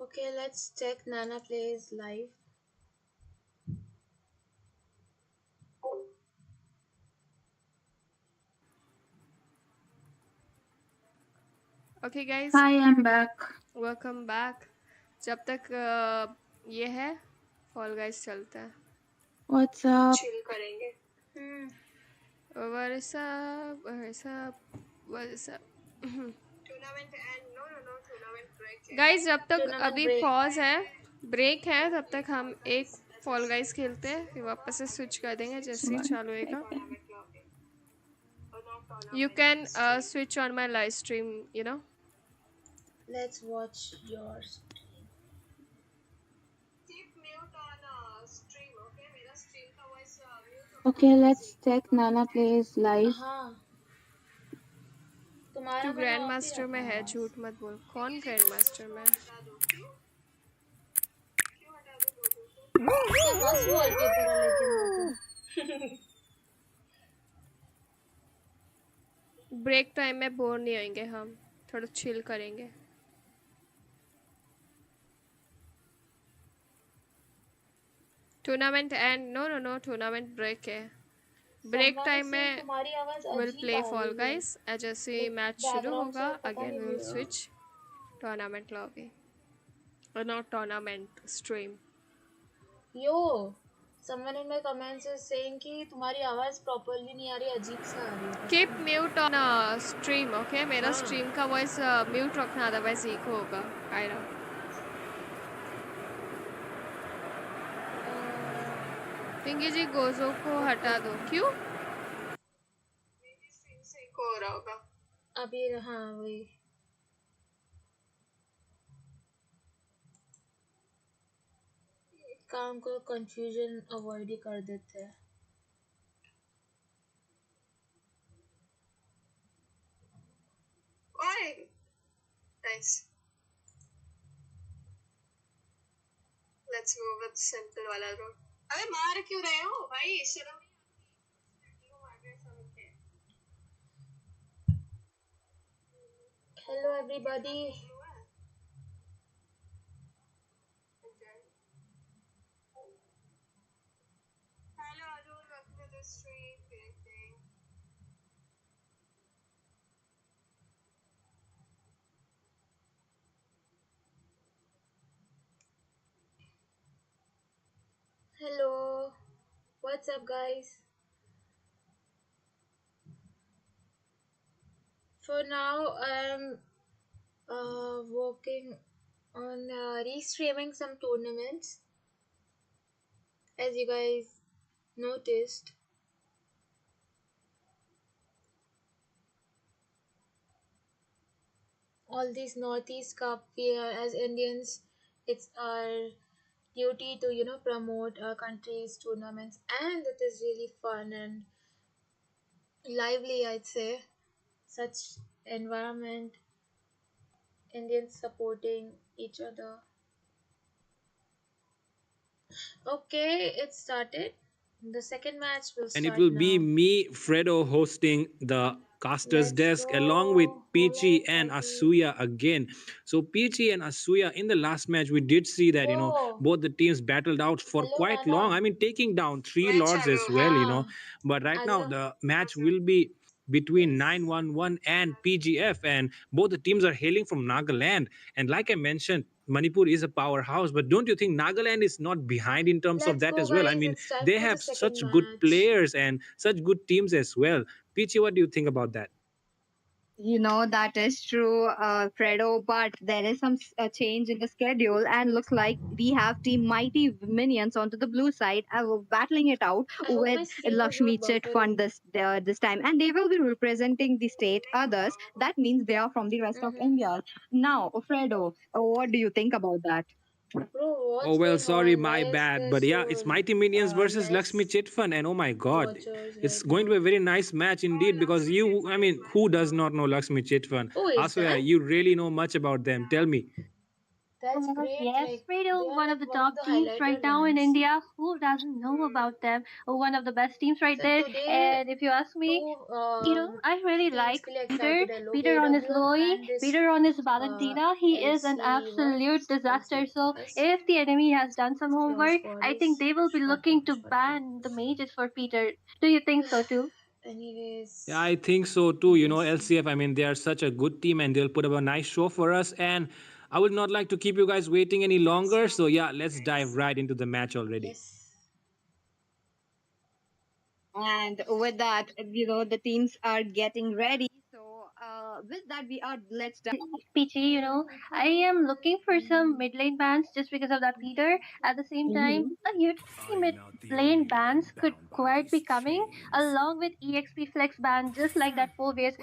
Okay, let's check Nana plays live. Okay guys, Hi, I'm back. Welcome back. जब तक ये है fall guys चलता है. What's up? Chill करेंगे. वरसा वरसा वरसा. Guys जब तक Tournament अभी break. पॉज है, ब्रेक है, तब तक हम एक फॉल गाइस खेलते हैं, फिर वापस से स्विच कर देंगे जैसे ही One चालू होएगा. second. You can switch on my live stream, you know. Let's watch yours. Keep mute on stream, okay? मेरा stream का voice mute होगा Okay, otherwise let's echo check होगा, Nana okay? plays live. हाँ, तू तुम्हारा मैंने ग्रैंड ऑफ ही मास्टर में रखा है है, आवाज। झूठ मत बोल। कौन ग्रैंड मास्टर में है? हटा दो, क्यों? क्यों हटा दो लोगों को? क्या मस्त वॉलपेपर है लेकिन वो तो। ब्रेक टाइम में बोर नहीं होंगे हम, थोड़ा चिल करेंगे। Tournament and no no no, tournament break है। Break Someone is time saying में तुम्हारी आवाज विल अजीब प्ले आ फॉल रही है। गाइस, जैसे एक मैच शुरू बैकग्राउंड होगा से पता अगेन नहीं विल स्विच टूर्नामेंट लॉबी, और not tournament stream. Yo someone in my comments is saying कि तुम्हारी आवाज प्रॉपरली नहीं आ रही, अजीब सा आ रही है, पता कीप नहीं। Mute on stream, okay? मेरा हाँ स्ट्रीम का वॉइस म्यूट रखना, अदरवाइज इको होगा। कायरा पिंकी जी गोजो को ओके हटा दो, ओके क्यों? मेरी स्ट्रीम से इको हो रहा होगा। अभी हाँ वही काम को कंफ्यूजन अवॉइड ही कर देते हैं। ओए nice, let's go with simple वाला रोड। अरे मार क्यों रहे हो भाई, शर्म नहीं आती? क्यों मार रहे हो सब के? Hello everybody, hello Arun, welcome to the stream. Hello, what's up guys? For now, I'm working on restreaming some tournaments. As you guys noticed, all these Northeast Cup, we are, as Indians, it's our duty to promote our country's tournaments, and it is really fun and lively. I'd say such environment, Indians supporting each other. Okay, it started. The second match will And it start will be now. me, Fredo, hosting the caster's Let's desk along with go. Peachy Holland and fighting. Asuya again. So Peachy and Asuya in the last match, we did see that Whoa. both the teams battled out for Hello, quite long. Nana. I mean, taking down three मैं lords चालू as है। well. हाँ, But right now आजा. the match will be between Yes. 911 and PGF, and both the teams are hailing from Nagaland. And like I mentioned, Manipur is a powerhouse, but don't you think Nagaland is not behind in terms of Let's that go, as well? I guys. mean, It's time they for the have second such good match. players and such good teams as well. Peachy, what do you think about that? That is true, Fredo, but there is some change in the schedule, and looks like we have Team Mighty Minions onto the blue side, battling it out I hope with my stream is Lakshmi not Chit Fund buffering. this time, and they will be representing the state others. That means they are from the rest of Mm-hmm. India. Now, Fredo, what do you think about that? Bro, Oh what's well, going sorry, on? my Why is bad. there But yeah, it's so Mighty Minions versus Lakshmi less Chitfun, and oh my god, watchers it's right going to be now? a very nice match indeed because I mean, who does not know Lakshmi Chitfun? Oh, is Also, yeah, that? you really know much about them. Tell me. That's great. Yes, Like, they Radio, are one of like the one of top the teams right highlighted now in ones. India. Who doesn't know about them? One of the best teams right So there. today, And if you ask me, two I really teams like के लिए Peter. excited है लोग, Peter on his AWM Loy, and this Peter on his Valentina. He is an LC what? absolute disaster. LC So S if the enemy has done some your homework, squad I think is they will be looking to shut up. ban the mages for Peter. Do you think so too? Yeah, Anyways, I think so too. yes. LCF, I mean, they are such a good team and they'll put up a nice show for us. And I would not like to keep you guys waiting any longer. So yeah, let's dive right into the match already. Yes. And with that, the teams are getting ready. So With that, we are let's Peachy, I am looking for some mid lane bans just because of that leader. At the same time, dive. a utility mid lane bans could quite be coming along with EXP flex ban, just like that Phobius.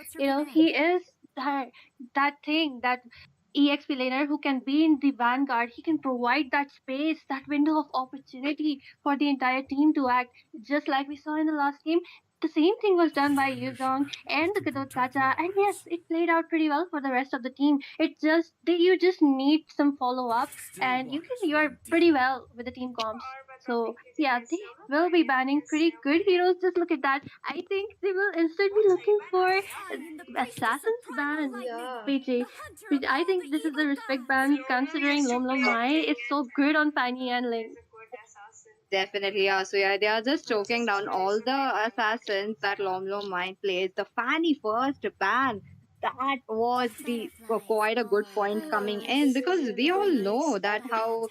He is that thing, that EXP laner who can be in the vanguard. He can provide that space, that window of opportunity for the entire team to act, just like we saw in the last game. The same thing was done by Yuzong and the Kadot Kacha, and yes, it played out pretty well for the rest of the team. You just need some follow up, and you are pretty well with the team comps. So yeah, they will be banning pretty good heroes. Just look at that. I think they will instead be looking for Assassin's ban. Yeah. PJ. I think this is the respect ban considering Lom Lom Mai is so good on Fanny and Ling. Definitely, yeah. So yeah, they are just choking down all the assassins that Lom Lom Mine plays. The Fanny first ban. That was the quite a good point coming Yeah, in this is because we really all very know nice. that how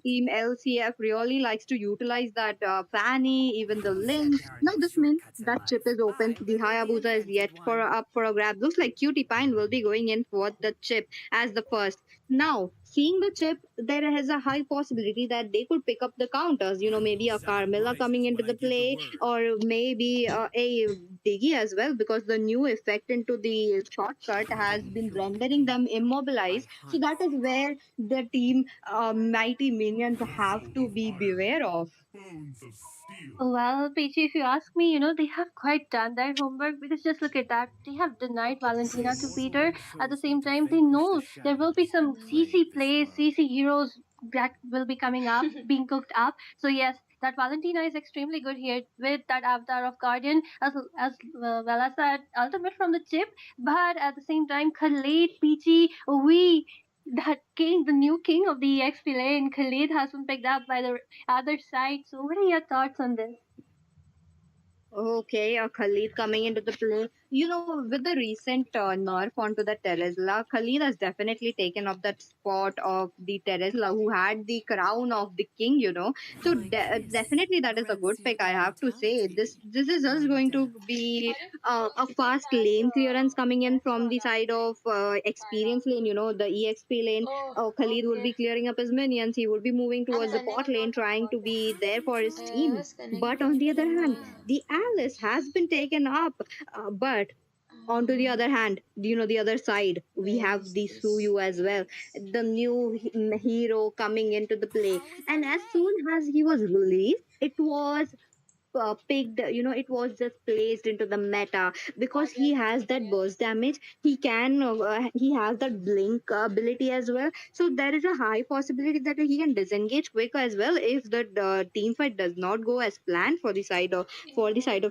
Team LCF really likes to utilize that Fanny, even the Ling. Now this means that chip is open. The Hayabusa is yet for up for a grab. Looks like Cutie Pine will be going in for the chip as the first. Now, seeing the chip, there is a high possibility that they could pick up the counters. Maybe a Carmilla coming into the play, or maybe a Diggy as well, because the new effect into the shortcut has been rendering them immobilized. So that is where the team Mighty Minions have to be beware of. Well, Peachy, if you ask me, they have quite done their homework because just look at that. They have denied Okay, this Valentina to is Peter. At the same time, they know there will be some CC plays, CC heroes that will be coming up, being cooked up. So, yes, that Valentina is extremely good here with that avatar of Guardian as well as that ultimate from the chip. But at the same time, Khalid, Peachy, that king, the new king of the EXP lane, Khalid has been picked up by the other side. So, what are your thoughts on this? Okay, Khalid coming into the play. With the recent nerf onto the Teresla, Khalid has definitely taken up that spot of the Teresla who had the crown of the king. So definitely that is a good pick, I have to say. This is just going to be a fast lane clearance coming in from the side of experience lane, the EXP lane. Oh, Khalid would okay. be clearing up his minions. He would be moving I'm towards the bot connected. lane, trying to be there for his team. Yes, But on the other connecting. hand, the Alice has been taken up. But on to the other hand, the other side, we Where have is the this? Suyu as well, the new hero coming into the play. And as soon as he was released, it was picked, it was just placed into the meta because he has that burst damage. He has that blink ability as well. So there is a high possibility that he can disengage quick as well if the team fight does not go as planned for the side of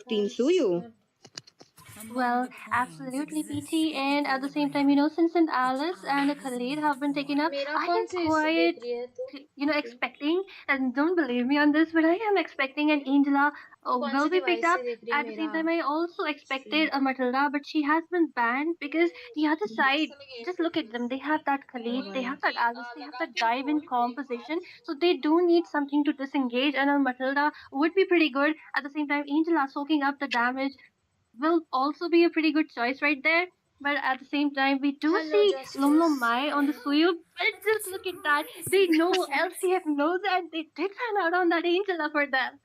Team Guys, Suyu. what? Well, absolutely, PT. And at the same time, since an Alice and a Khalid have been taken up, मेरा I कौन am से इससे देख quite, रही है तू? Okay. expecting, and don't believe me on this, but I am expecting an Angela तू कौन will से be picked डिवाइस up. से देख रही है At the मेरा same time, I also stream? expected a Matilda, but she has been banned because the other side, just look at them. They have that Khalid, they have that Alice, they have that dive in composition, so they do need something to disengage, and a Matilda would be pretty good. At the same time, Angela soaking up the damage will also be a pretty good choice right there. But at the same time, we do Hello, see Lum Lum Justice. Mai on the Suyu. But just look at that. They know LCF knows that they did run out on that Angela for them.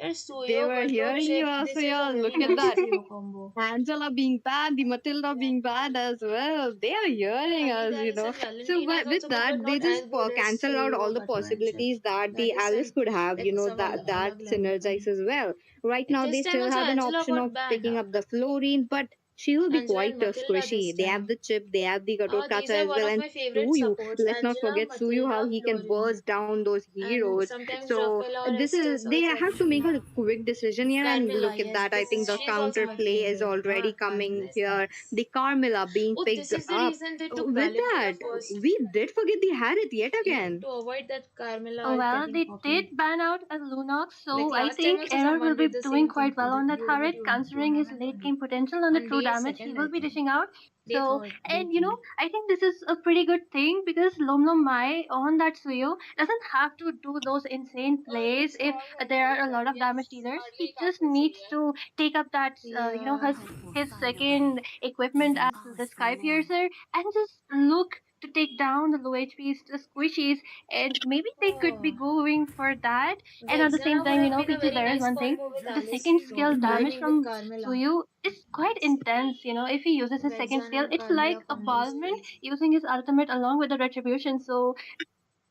यार They Suyo were Gato hearing you, chip. This is a Asuya. very Look at nice that. trio combo. Angela being bad, the Matilda being bad as well. They are hearing Khalid, us. Alice, and So Valentina is with also good, that, but they not just as good as cancel out all Suyo the Gato and chip. possibilities that That the is Alice some could have. like some That alag level synergize thing. as well. Right Like now, this they time still also have an Angela option got of banned. picking Huh? up the Florine, but she will be Angela quite and Matilda this squishy. They have time. the chip, they have the Gatot These Kacha are as one well, of and my favorite Suyu. supports. Let's not Angela, forget Suyu, how Matilda, he can Florin, burst down those and heroes. sometimes So Rafaela or this is Estes they also. have to make a quick decision here, and Carmilla, look at yes, that. I think this the she's also counter my play is favorite. already Carmilla coming is here. nice. The Carmilla being Oh, picked this is the up. reason they took With Valentina that, first. we did forget the Harith yet again. To avoid that Carmilla ult Well, getting they did copied. ban out a Lunox, Like so I last time think also Error will someone be did the doing same thing quite for well the on that turret, during considering his tournament late only. game potential on the On True damage he will second, be I dishing think. out. Day So, third, and day three. I think this is a pretty good thing because Lom Lom Mai on that Suyo doesn't have to do those insane plays if there are a lot of damage dealers. He just needs to take up that, Yeah. his second equipment as the Sky Piercer and just look to take down the low HPs, the squishies, and maybe they could be Oh, going for that. And at the same Vexana would time, have been a PT, very there is nice one thing. combo with The Alice second skill damage combining with from Carmilla. Suyu is quite intense, if he uses his second Vexana skill. and It's like Carmilla a combo is Balmond crazy. using his ultimate along with the retribution. So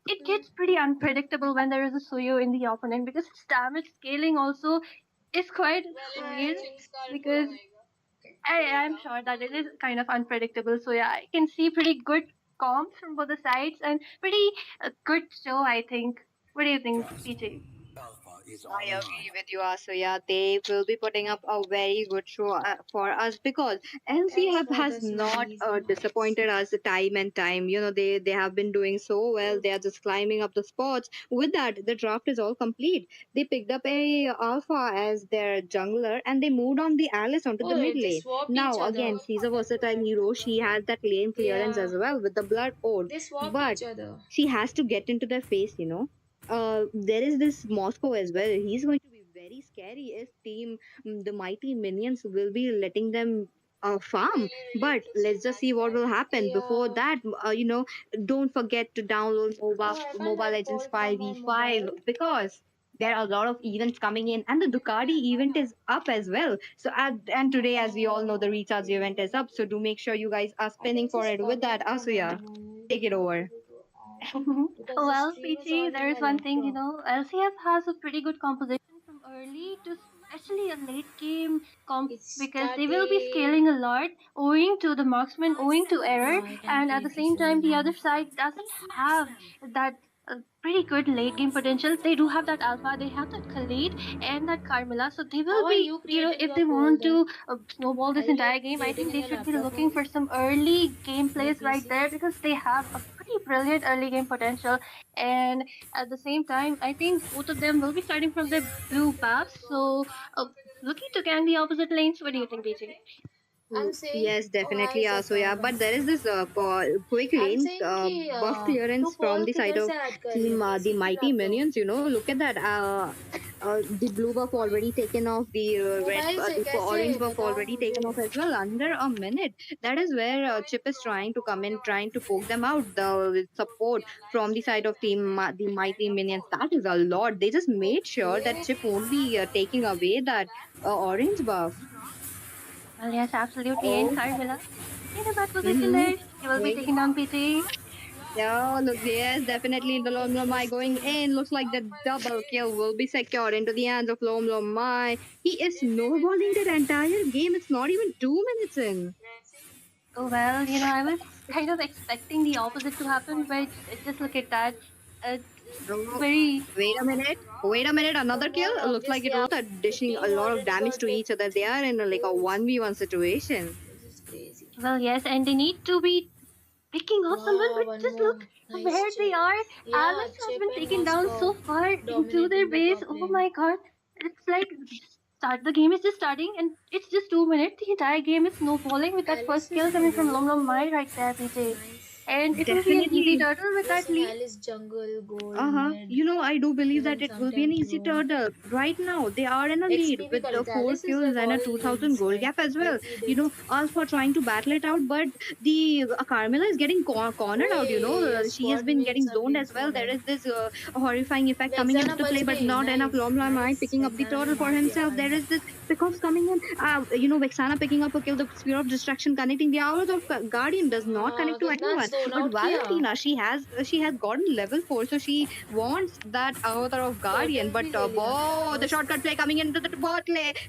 it Hmm. gets pretty unpredictable when there is a Suyu in the opponent because its damage scaling also is quite weird because I'm sure that it is kind of unpredictable. So yeah, I can see pretty good comps from both the sides and pretty good show, I think. What do you think, PJ? I agree with you, Asuya. They will be putting up a very good show for us because Thanks LCF for has the not smileys and hearts. disappointed us time and time. They have been doing so well. They are just climbing up the spots. With that, the draft is all complete. They picked up a Alpha as their jungler and they moved on the Alice onto the Oh, mid they lane. swapped each Now other. again, she's a versatile hero. She has that lane clearance as Yeah, well with the Blood Ode, they swapped but each other. she has to get into their face. There is this Moscow as well. He's going to be very scary if the mighty minions will be letting them farm. But let's just see what will happen. Before Yeah. that, don't forget to download Oh, I can't Mobile have Legends call from my 5v5 mobile. because there are a lot of events coming in and the Ducati event is up as well. So and today, as we all know, the recharge event is up. So do make sure you guys are I spinning can for just it. With log that, in from my Asuya, mobile. take it Not over. able to add because the Well, stream is PT, on to there my is one thing, laptop. LCF has a pretty good composition from early to especially a late game comp It's because they will be started. scaling a lot owing to the marksman, owing to error, Yeah, I can and at the create same this time, the other again. side doesn't have that pretty good late game potential. They do have that Alpha, they have that Khalid and that Carmilla, so they will How are be, you creating if your they poll want then? to snowball Are this you like entire game, I creating think in they your should be laptop looking only? for some early On your gameplays right PC? there because they have a pretty brilliant early game potential. And at the same time, I think both of them will be starting from their blue buffs. So, looking to gang the opposite lanes. What do you think, BJ? I'm saying, Yes, oh hi definitely, Safa, Asuya. one But there is second. this quick I'm lane saying कि buff clearance तू from poll the side किधर of से add कर रही है team the PC की mighty laptop minions. Look at that. The blue buff already taken off. The red, mobile से the कैसे orange buff बताओ already मुझे. taken off as well. Under a minute. That is where Chip is trying to come in, trying to poke them out. The support from the side of the mighty minions. That is a lot. They just made sure that Okay. Chip won't be taking away that orange buff. Well, yes, absolutely. And Oh. Carmilla in a bad position Mm-hmm. there. He will be taking down PT. Yeah, look, yes, definitely the Lom Lom Mai going Interesting. in. Looks like the double kill will be secured into the hands of Lom Lom Mai. He is snowballing that entire game. It's not even 2 minutes in. Oh, well, I was kind of expecting the opposite to happen, but just look at that. Uh, Oh, very wait a minute. Wait a minute. Another Come kill. on, Looks like obviously it was our a dishing a team lot of already damage got to big each other. They are in like a kills. 1v1 situation. This is crazy. well, yes, and they need to be picking off someone, Wow, but one just more. look Nice where they chip. are. Yeah, Alice has Chip been and taken down so Moscow far into their dominating the base. top Oh lane. my god. It's like start the game is just starting and it's just 2 minutes. The entire game is snowballing with that Alice first is kill in a coming from Lom Lom yellow. Mai right there, PJ. Nice. And it will be an easy Definitely. turtle with that Using lead. Alice jungle, gold, Uh-huh. mid, I do believe that even it will be an sometime easy pro. turtle. Right now, they are in a lead XP भी with कर the लेते हैं. four Alice is kills like and a all 2000 lanes goal like gap as well. every day. Alpha trying to battle it out, but the Carmilla is getting cornered out. Oye, She has squad been mates getting are zoned being as well. There cornered. is this horrifying effect coming into Vexana the बच play, but गई. not enough. Nice, Lomlamai nice. picking up the Vexana ने turtle for मार दिया himself. There Karma. is this pickoffs coming in. Vexana picking up a kill. The spear of distraction connecting the hours of Guardian does not connect to कितना anyone. zone But out किया. Valentina, she has gotten level 4, so she wants that avatar of Guardian. Turtle But भी ले लिया. whoa, the First. shortcut play coming into the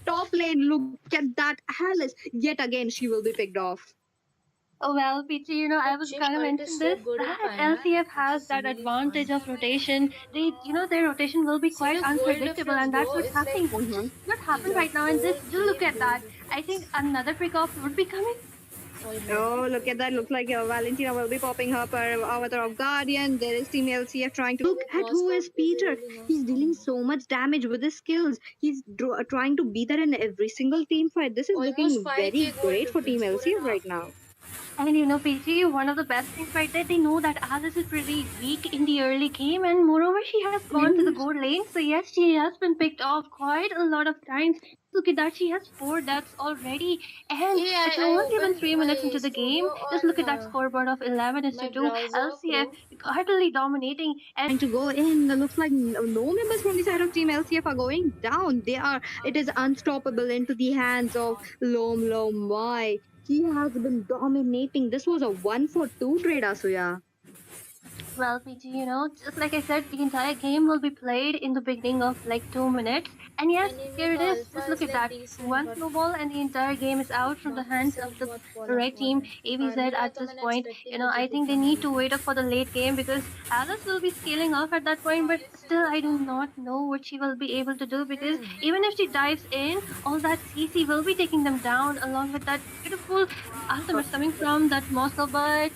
top lane. Look at that, Alice. Yet again, she will be picked off. Oh well, Peachy, I The was chip gonna ult is mention so this good in that final, LCF which has is that really fun. advantage of rotation. Their rotation will be See quite the gold unpredictable, difference, and that's bro. what's It's like happening. Mhm. What happened the right now? And whole just do look game at gold that. I think difference. another pick off would be coming. Almost. Oh, look at that. Looks like Valentina will be popping up her avatar of Guardian. There is Team LCF trying to look With at who Moscow is is a Peter. really nice He's dealing combo. so much damage with his skills. He's trying to be there in every single team fight. This is Almost looking 5k very gold great for Team difference, four and LCF a right half now. k. And PG, one of the best things right there, they know that Alice is pretty weak in the early game, and moreover, she has gone to the gold lane. So yes, she has been picked off quite a lot of times. Look at that, she has four deaths already, and Hey, it's I not even opened 3 minutes my into the studio game. Just look on at that scoreboard of 11 is to my 2. browser, LCF Chrome. utterly dominating, and Trying to go in. Looks like no members from the side of Team LCF are going down. They are. It is unstoppable into the hands of Lom Lom Mai. He has been dominating. This was a 1-for-2 trade, Asuya. well, PG, just like I said, the entire game will be played in the beginning of like 2 minutes. And yes, Enemy here it ka is. alpha Just look is at like that. decent, One but snowball and the entire game is out from the बाकी hands of सब the बहुत fall off red हुआ team, है. AVZ Armina at तो this मैंने point. expecting he I थी think they need दिखाने. to wait up for the late game because Alice will be scaling off at that point, but still, I do not know what she will be able to do because even if she dives in, all that CC will be taking them down along with that beautiful ultimates coming from that Moscow, but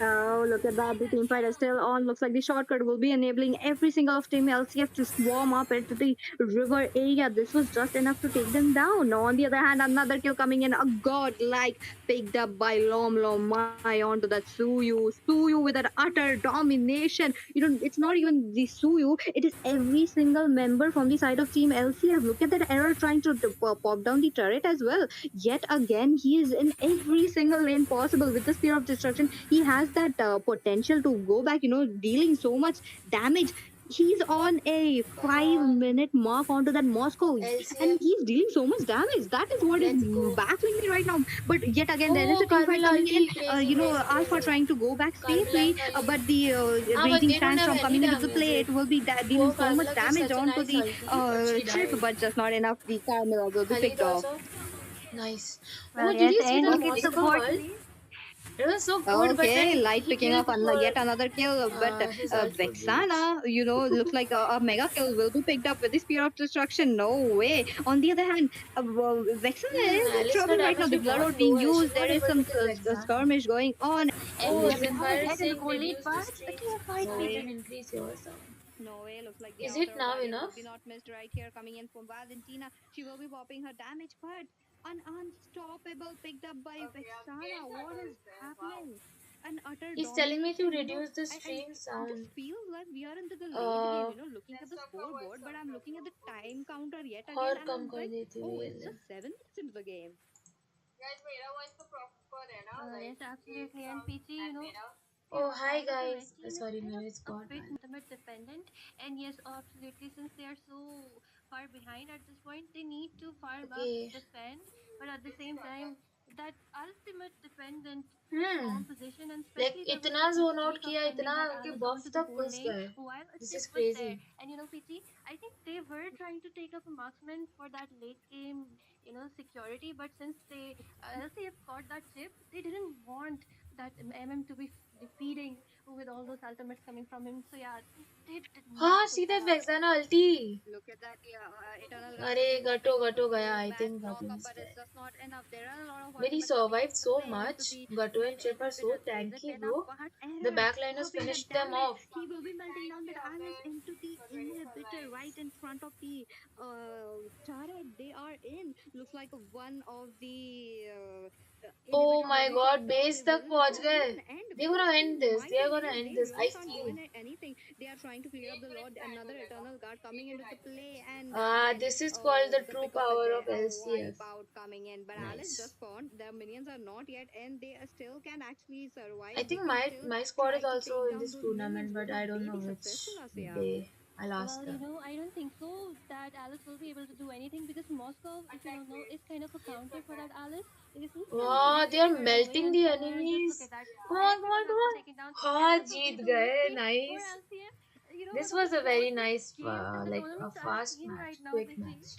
Oh, look at that. The team fight is still on. Looks like the shortcut will be enabling every single of Team LCF to swarm up into the river area. This was just enough to take them down. On the other hand, another kill coming in. A godlike picked up by Lom Lom Mai onto that Suyu. Suyu with an utter domination. It's not even the Suyu. It is every single member from the side of Team LCF. Look at that error trying to pop down the turret as well. Yet again, he is in every single lane possible with the Spear of Destruction. He has that potential to go back, dealing so much damage. He's on a Come 5 minute on, mark onto that Moscow, and LCF, he's dealing so much damage. That is what is let's go. baffling me right now. But yet again, there is Oh, a team fight Carmilla coming in. ulti, crazy, crazy, Alpha crazy. trying to go back Carmilla safely, खाली. but the हाँ, but raging they don't have sandstorm any coming into the damage. play. It will be dealing Poor so much Carmilla gives damage such a onto nice the ulti, but she chip, died. but just not enough. The Carmela will be Khalid picked off. also. Nice. well, Oh, did yes, you see and the look at the Moscow bot ult? lane. It was so good, but Okay, then Light he picking killed up before yet another kill, but his ult would reach. Vexana, looks like a mega kill will be picked up with the Spear of Destruction. No way. On the other hand, Vexana is in Alice का trouble right now. damage The भी Blood बहुत Oath low being है. used. She's There not is able some to kill Vexana. skirmish going on. Oh, LCF Oh, now Zenfire is ahead in the saying gold lead, reduce the but the streams team fight no so we way. can increase your sound. No way. Looks like the Is Avatar it of now Guardian will enough? be not missed right here. Coming in from Valentina. She will be popping her damage, but an unstoppable picked up by Vexana. What is happening? An utter He's telling me to domination. reduce the And stream this sound. feels like we are into the late game, Uh, looking at the scoreboard, but I'm looking at the time counter yet again, और and come I'm कर like, देती हूँ oh, ये it's ले. just 7 minutes into the game. yes, absolutely. And PG, Oh, yeah, hi side of the red guys. team is Sorry, kind मेरा of it's a God bit man. ultimate dependent. And yes, absolutely, since they are so far behind at this point, they need to farm up, Okay. defend, but at the same time, that ultimate dependent Hmm. composition, and Like especially there was इतना this zone out mistake of किया sending इतना that उनके Alice buffs onto the तक gold घुस lane गए. while a This chip is was there. crazy. And PG, I think they were trying to take up a marksman for that late game, security, but since they LCF got that chip, they didn't want that to be defeating with all those ultimates coming from him. So yeah, they did not हाँ, push see that hard. Vexana ulti. Look at that, yeah. Eternal Guard अरे will be गटो popping up गटो गया. full I back think Gatu knockup, is but it's dead. just not enough. There are a lot of But he ultimates coming survived into the so play, and into much. the Gatu and mid Chip are so inhibitor. Is it tanky, enough? bro. But The error backliners popping the finished them damage. off. He will be melting down that Alice into the inhibitor right in front of the turret. They are in. Looks like one of the Oh inhibitor will my be god, popped off. base They तक will पहुंच go गए. in, and They're with gonna Team end this. Might They're in gonna here, end they this. really I can't do feel. anything. They are trying to clear up the Lord. Another Eternal Guard coming into the play, and Ah, again, this is called the the true pick of it power there. of A LCF. wipeout coming in, but Alice Nice. just spawned. The minions are not yet, and they still can actually I survive. They think can my still my squad is try to also take in down this those minions. tournament, but Will I don't they know be which successful, Asya? day. I'll ask Well, them. I don't think so that Alice will be able to do anything because Moscow, if you don't know, is kind of a counter for that Alice because he's still Wow, they really are far away. melting And the somewhere, just look enemies. at that. Come on, come on, Everyone come has been on. taken down, and हाँ this will be Jeet the गए. victory for Nice. LCF. This One of was the a very most nice, games in the like a tournaments I've fast seen right match, now, quick PG. match.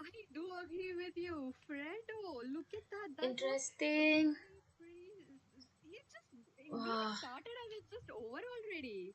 I do agree with you, Fredo. Look at that. That was Interesting. pretty. It just game Wow. started and it's just over already.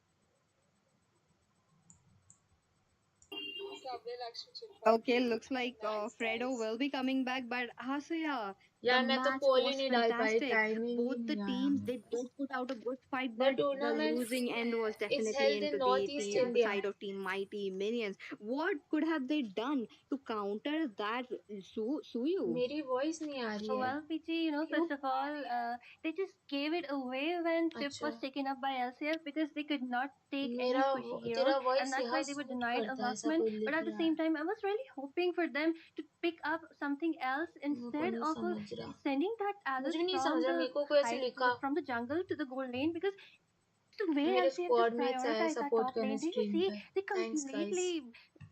Okay, looks like Fredo will be coming back, but so yeah, The यार मैं तो match pole he was नहीं डाल पाई, fantastic. Timing he Both the नहीं आया teams, they मेरे did pass. put out a good fight, The but the tournament losing end was is definitely held in into the Northeast team India. side of Team Mighty Minions. What could have they done to counter that, Suyu? मेरी voice नहीं आ रही है. Well, PG, क्यों? first of all, they just gave it away when Chip अच्छा. was taken up by LCF because they could not take any मेरा squishy heroes, तेरा and voice that's यहाँ why they were suit denied करता है, ऐसा unlockment. कोई But लिख at the रहा है. same time, I was really hoping for them to pick up something else मेरे को instead नहीं of समझ रहा. sending that मुझे Alice भी नहीं समझ from रहा, the मेरे को कोई ऐसे high, लिखा. from the jungle to the gold lane because the way मेरे LCF just स्क्वाड मेट्स आए prioritized that सपोर्ट top करने lane, did you stream see? पे. They thanks guys. completely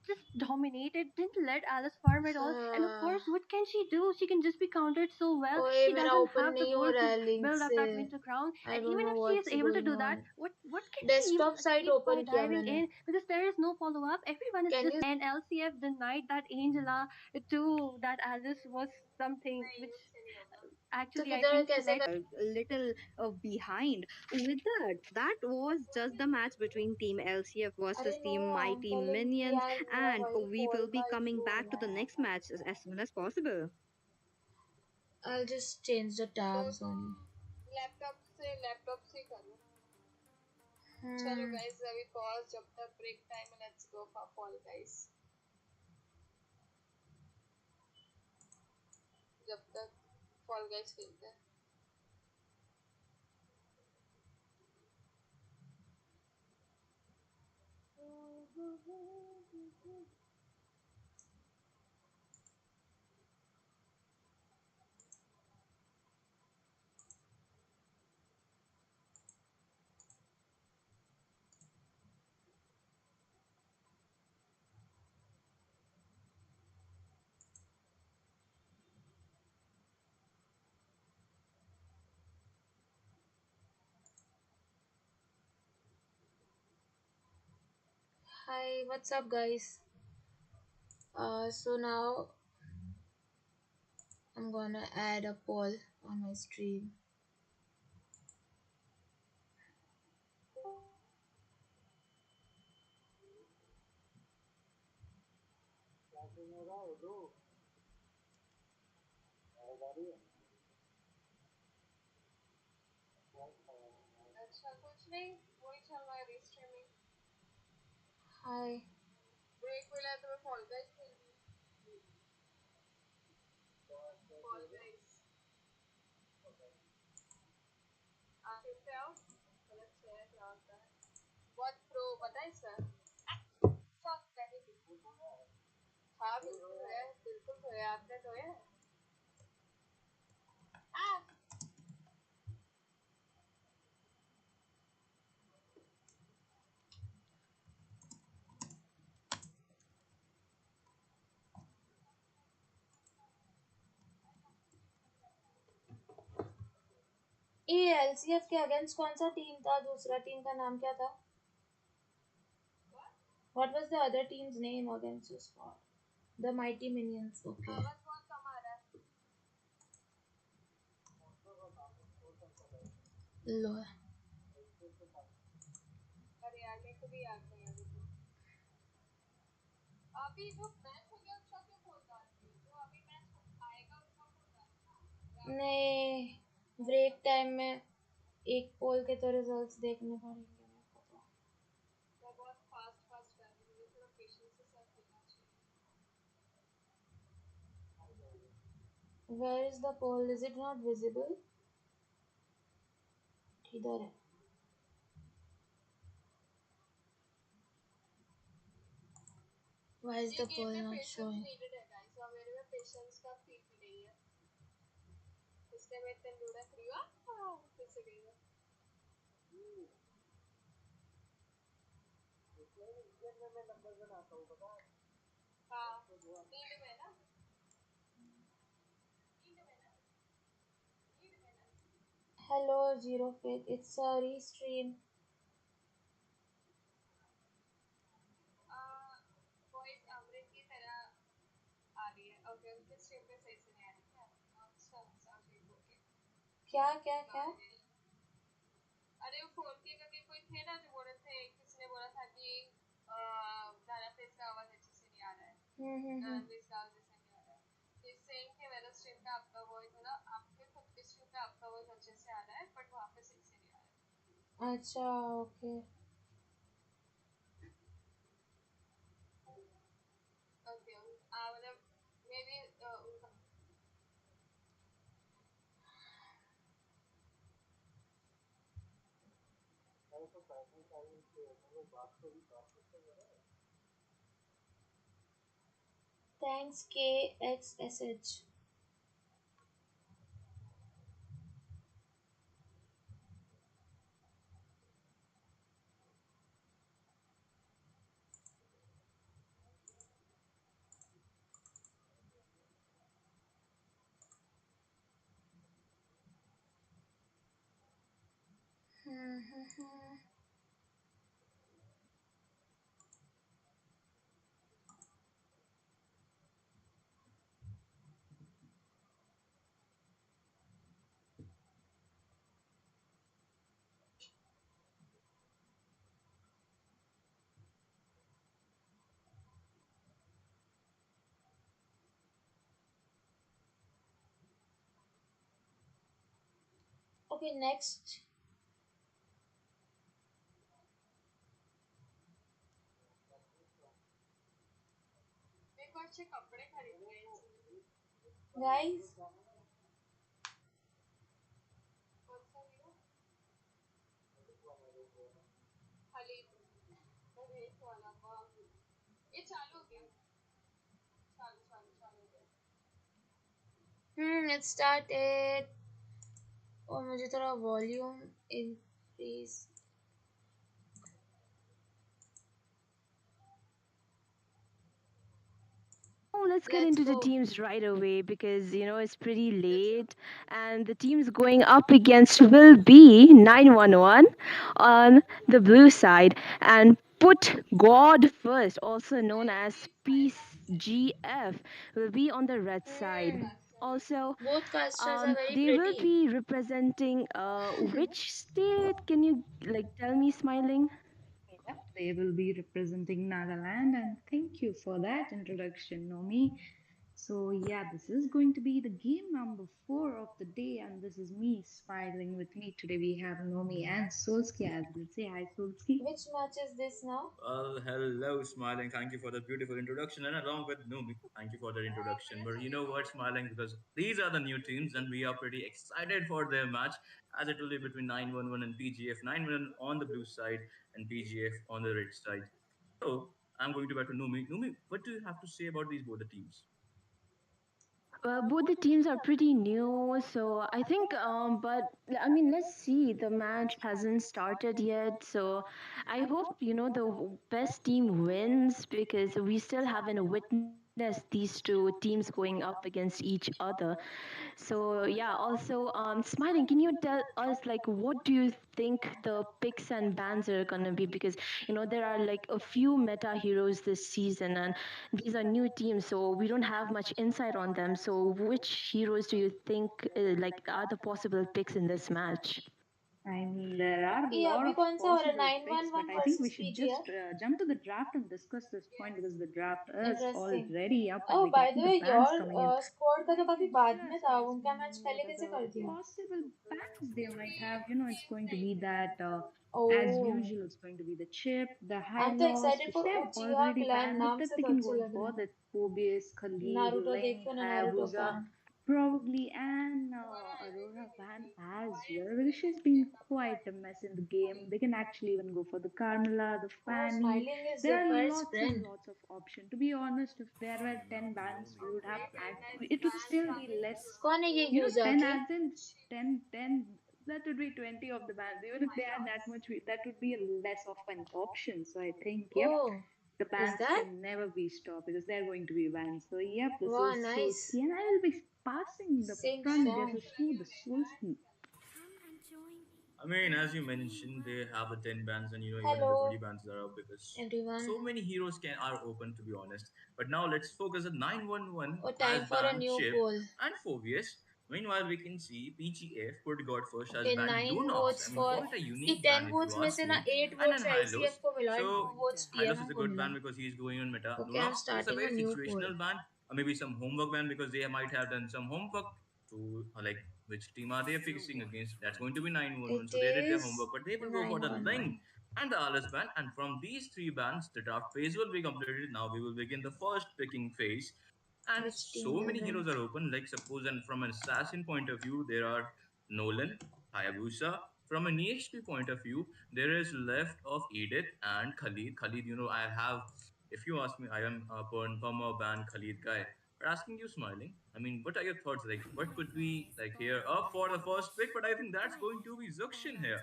just dominated, didn't let Alice farm at all. And of हाँ. course, what can she do? She can just be countered so well. ओए She मेरा doesn't open have the नहीं हो gold रहा to है link build up से. that winter crown. I And don't even know if she is what's able to going do that, on. what can she even desktop site achieve by open किया diving मैंने. in? Because there is no follow up. Everyone is can just you. and LCF denied that Angela to that Alice was something which तो actually I किधर think कैसे led कर. A little behind with that was just the match between Team LCF अरे versus no. Team Mighty पहले Minions, यार मेरा and वही we pole will be का coming इशू back to होना the है. next match as soon as possible. I'll just change the tabs only. Laptop से करो. चलो गाइस अभी पॉज जब तक ब्रेक टाइम है. Let's go for fall guys. जब तक फॉल गाइस खेलते हैं. Hi, what's up, guys? So now I'm gonna add a poll on my stream. अच्छा कुछ नहीं वही चल रहा है रीस्ट्रीमिंग. हाय. ब्रेक मिला है तो मैं फॉल गाइस खेल रही हूँ. फॉल गाइस आप फिर से आओ. मतलब शेयर क्या होता है. बहुत प्रो पता है इसका. सब पहले बिल्कुल. हाँ बिल्कुल तो है आपने तो है. ये एलसीएफ के अगेंस्ट कौन सा टीम था? दूसरा टीम का नाम क्या था? What was the other team's name against your squad? The Mighty Minions. Okay. लो. अरे यार मेरे को भी याद नहीं अभी तो. अभी जो मैच हो गया उसका क्यों बोल रहा है? जो अभी मैच आएगा उसका बोल रहा है. नहीं ब्रेक टाइम में एक पोल के तो रिजल्ट्स देखने पड़ेंगे मेरे को तो. मैं बहुत फास्ट फास्ट कर रही हूँ. मुझे थोड़ा पेशेंस के साथ खेलना चाहिए. Where is the poll? Is it not visible? किधर है? Why is the poll not showing? इसलिए मैं इतने लूड़ा फ्री हुआ. फिर से गई. हाँ नीड में ना. Hello Zero Fit. It's a restream. Voice अमृत की तरह आ रही है. ओके उनके स्ट्रीम पे सही से नहीं आ रही क्या? अच्छा अच्छा ठीक ओके. क्या क्या क्या? अरे वो 4K का कोई थे ना जो बोल रहे थे. किसने बोला था कि धराफेस का आवाज अच्छे से नहीं आ रहा है. धराफेस का आवाज अच्छे से नहीं आ रहा है. He's saying कि मेरा स्ट्रीम पे आपका वॉइस है ना अच्छा okay. Thanks KXSH. Okay, next. Guys, it started. और मुझे थोड़ा volume increase. Oh, let's get Let's into the go. teams right away because it's pretty late, and the teams going up against will be 911 on the blue side and Put God First, also known as Peace GF, will be on the red side. Hmm. Also, Both casters are very they will pretty. be representing which state? Can you like tell me, smiling? Yep, they will be representing Nagaland, and thank you for that introduction, Nomi. So, yeah, this is going to be the game number 4 of the day, and this is me smiling with me. Today we have Nomi and Solski as well. Say hi, Solski. Which match is this now? Well, hello, Smiling. Thank you for the beautiful introduction, and along with Numi, thank you for the introduction. But you know what, Smiling, because these are the new teams, and we are pretty excited for their match, as it will be between 911 and PGF. 911 on the blue side, and PGF on the red side. So I'm going to back to Numi. Numi, what do you have to say about these both the teams? Both the teams are pretty new, so I think, but I mean, let's see. The match hasn't started yet, so I hope the best team wins because we still haven't witnessed these two teams going up against each other. So yeah, also, smiling. Can you tell us like what do you think the picks and bans are gonna be? Because there are like a few meta heroes this season, and these are new teams, so we don't have much insight on them. So which heroes do you think like are the possible picks in this match? I mean, there are a ये lot अभी of कौन सा हो रहा है? possible picks, but 911 I think we versus should just PGF. jump to the draft and discuss this point because the draft is Interesting. already up and Oh, we can by the see the way, bans your coming in. squad का तो Can काफी you बाद में just था. let us उनका know match what पहले are कैसे the कर दिया? possible bans they might have? It's going to be that, as Oh, usual, it's going to be the chip, the high I'm तो loss, excited which for they have Uchiha already clan. banned. Look नाम that से they तो can अच्छे go in लग रहे for हैं. the Phoebus, Khalid, Naruto Link, देखो ना, Naruto Hayabusa, fan. probably an Aurora Van as well, because she's been quite a mess in the game. They can actually even go for the Carmela, the Oh, Fanny. smiling is There are Zephyr's lots and friend. lots of options. To be honest, if there were 10 bans, we would have it would still be less. कौन है ये यूजा 10 की? as in 10, that would be 20 of the bans. Even if they had that much, that would be a less of an option. So I think, yep, Oh, the is bans that? can never be stopped because they're going to be banned. So, yep, this Wow, is nice. Sulski, and I will be passing the Sing front song. guesses to the Sulski. Come and join me. I mean, as you mentioned, they have the 10 bans, and even the 20 Hello, bans are out because everyone. so many heroes can are open, to be honest. But now let's focus on 911 Oh, has time for a banned new Chip poll. and Phobius. Meanwhile, we can see PGF put God first has Okay, banned 9 Donox. I votes mean, for. call it a ये unique ban 10 if you votes में ask से ना me. 8 And then votes Hylos. ICF को मिला and 2 So votes Hylos TNO is a को good मिला. ban because he's going on meta. Okay, I'm Donox is a starting a very new poll. situational ban, or maybe some homework ban because they might have done some homework who like which team are they facing against. That's going to be 911. It So they did their is homework, but they will go for the Ling 911. and the RS band. And from these three bands, the draft phase will be completed. Now we will begin the first picking phase. And Which team so will many win? heroes are open. Like suppose, and from an assassin point of view, there are Nolan, Hayabusa. From an EXP point of view, there is left of Edith and Khalid. Khalid, I have. If you ask me, I am a perma ban Khalid guy. But asking you, smiling. I mean, what are your thoughts? Like, what could we like here up for the first pick? But I think that's going to be Zuxin here.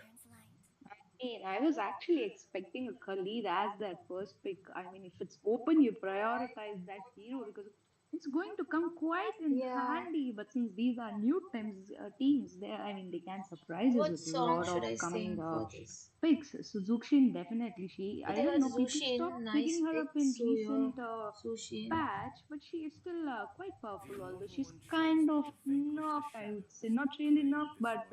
mean, I was actually expecting a Khalid as their first pick. I mean, if it's open, you prioritize that hero because it's going to come quite in Yeah. handy. But since these are new teams, there, I mean, they can surprise us What with a song lot should of I coming sing for this? picks. So Zuxin definitely, she, I I think don't know, it's people Zushin. stopped Nice picking her pick. up in So your recent Sushin. patch, but she is still quite powerful, although she's kind of nerfed, I would say. Not really nerfed, but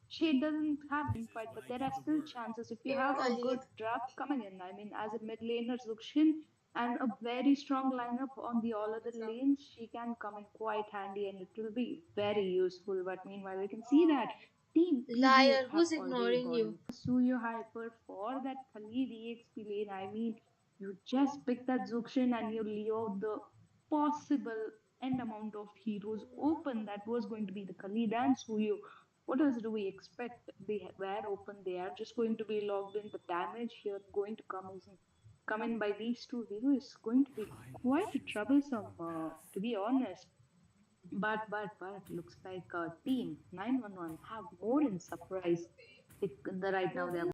she doesn't have the team fight, but there are still chances if you Even have a good Khalid. draft coming in. I mean, as a mid laner, Zuxin and a very strong lineup on the all other lanes, she can come in quite handy and it will be very useful. But meanwhile, we can see that Team prevail Liar. have Who's already ignoring gone in you? for Suyo Hyper for that Khalid EXP lane. I mean, you just pick that Zuxin and you leave out the possible end amount of heroes open. That was going to be the Khalid and Suyo. What else do we expect? They were open. They are just going to be logged in. The damage here going to come in by these two heroes is going to be quite troublesome, to be honest. But looks like Team 911 have more in surprise. The right now they are Nothing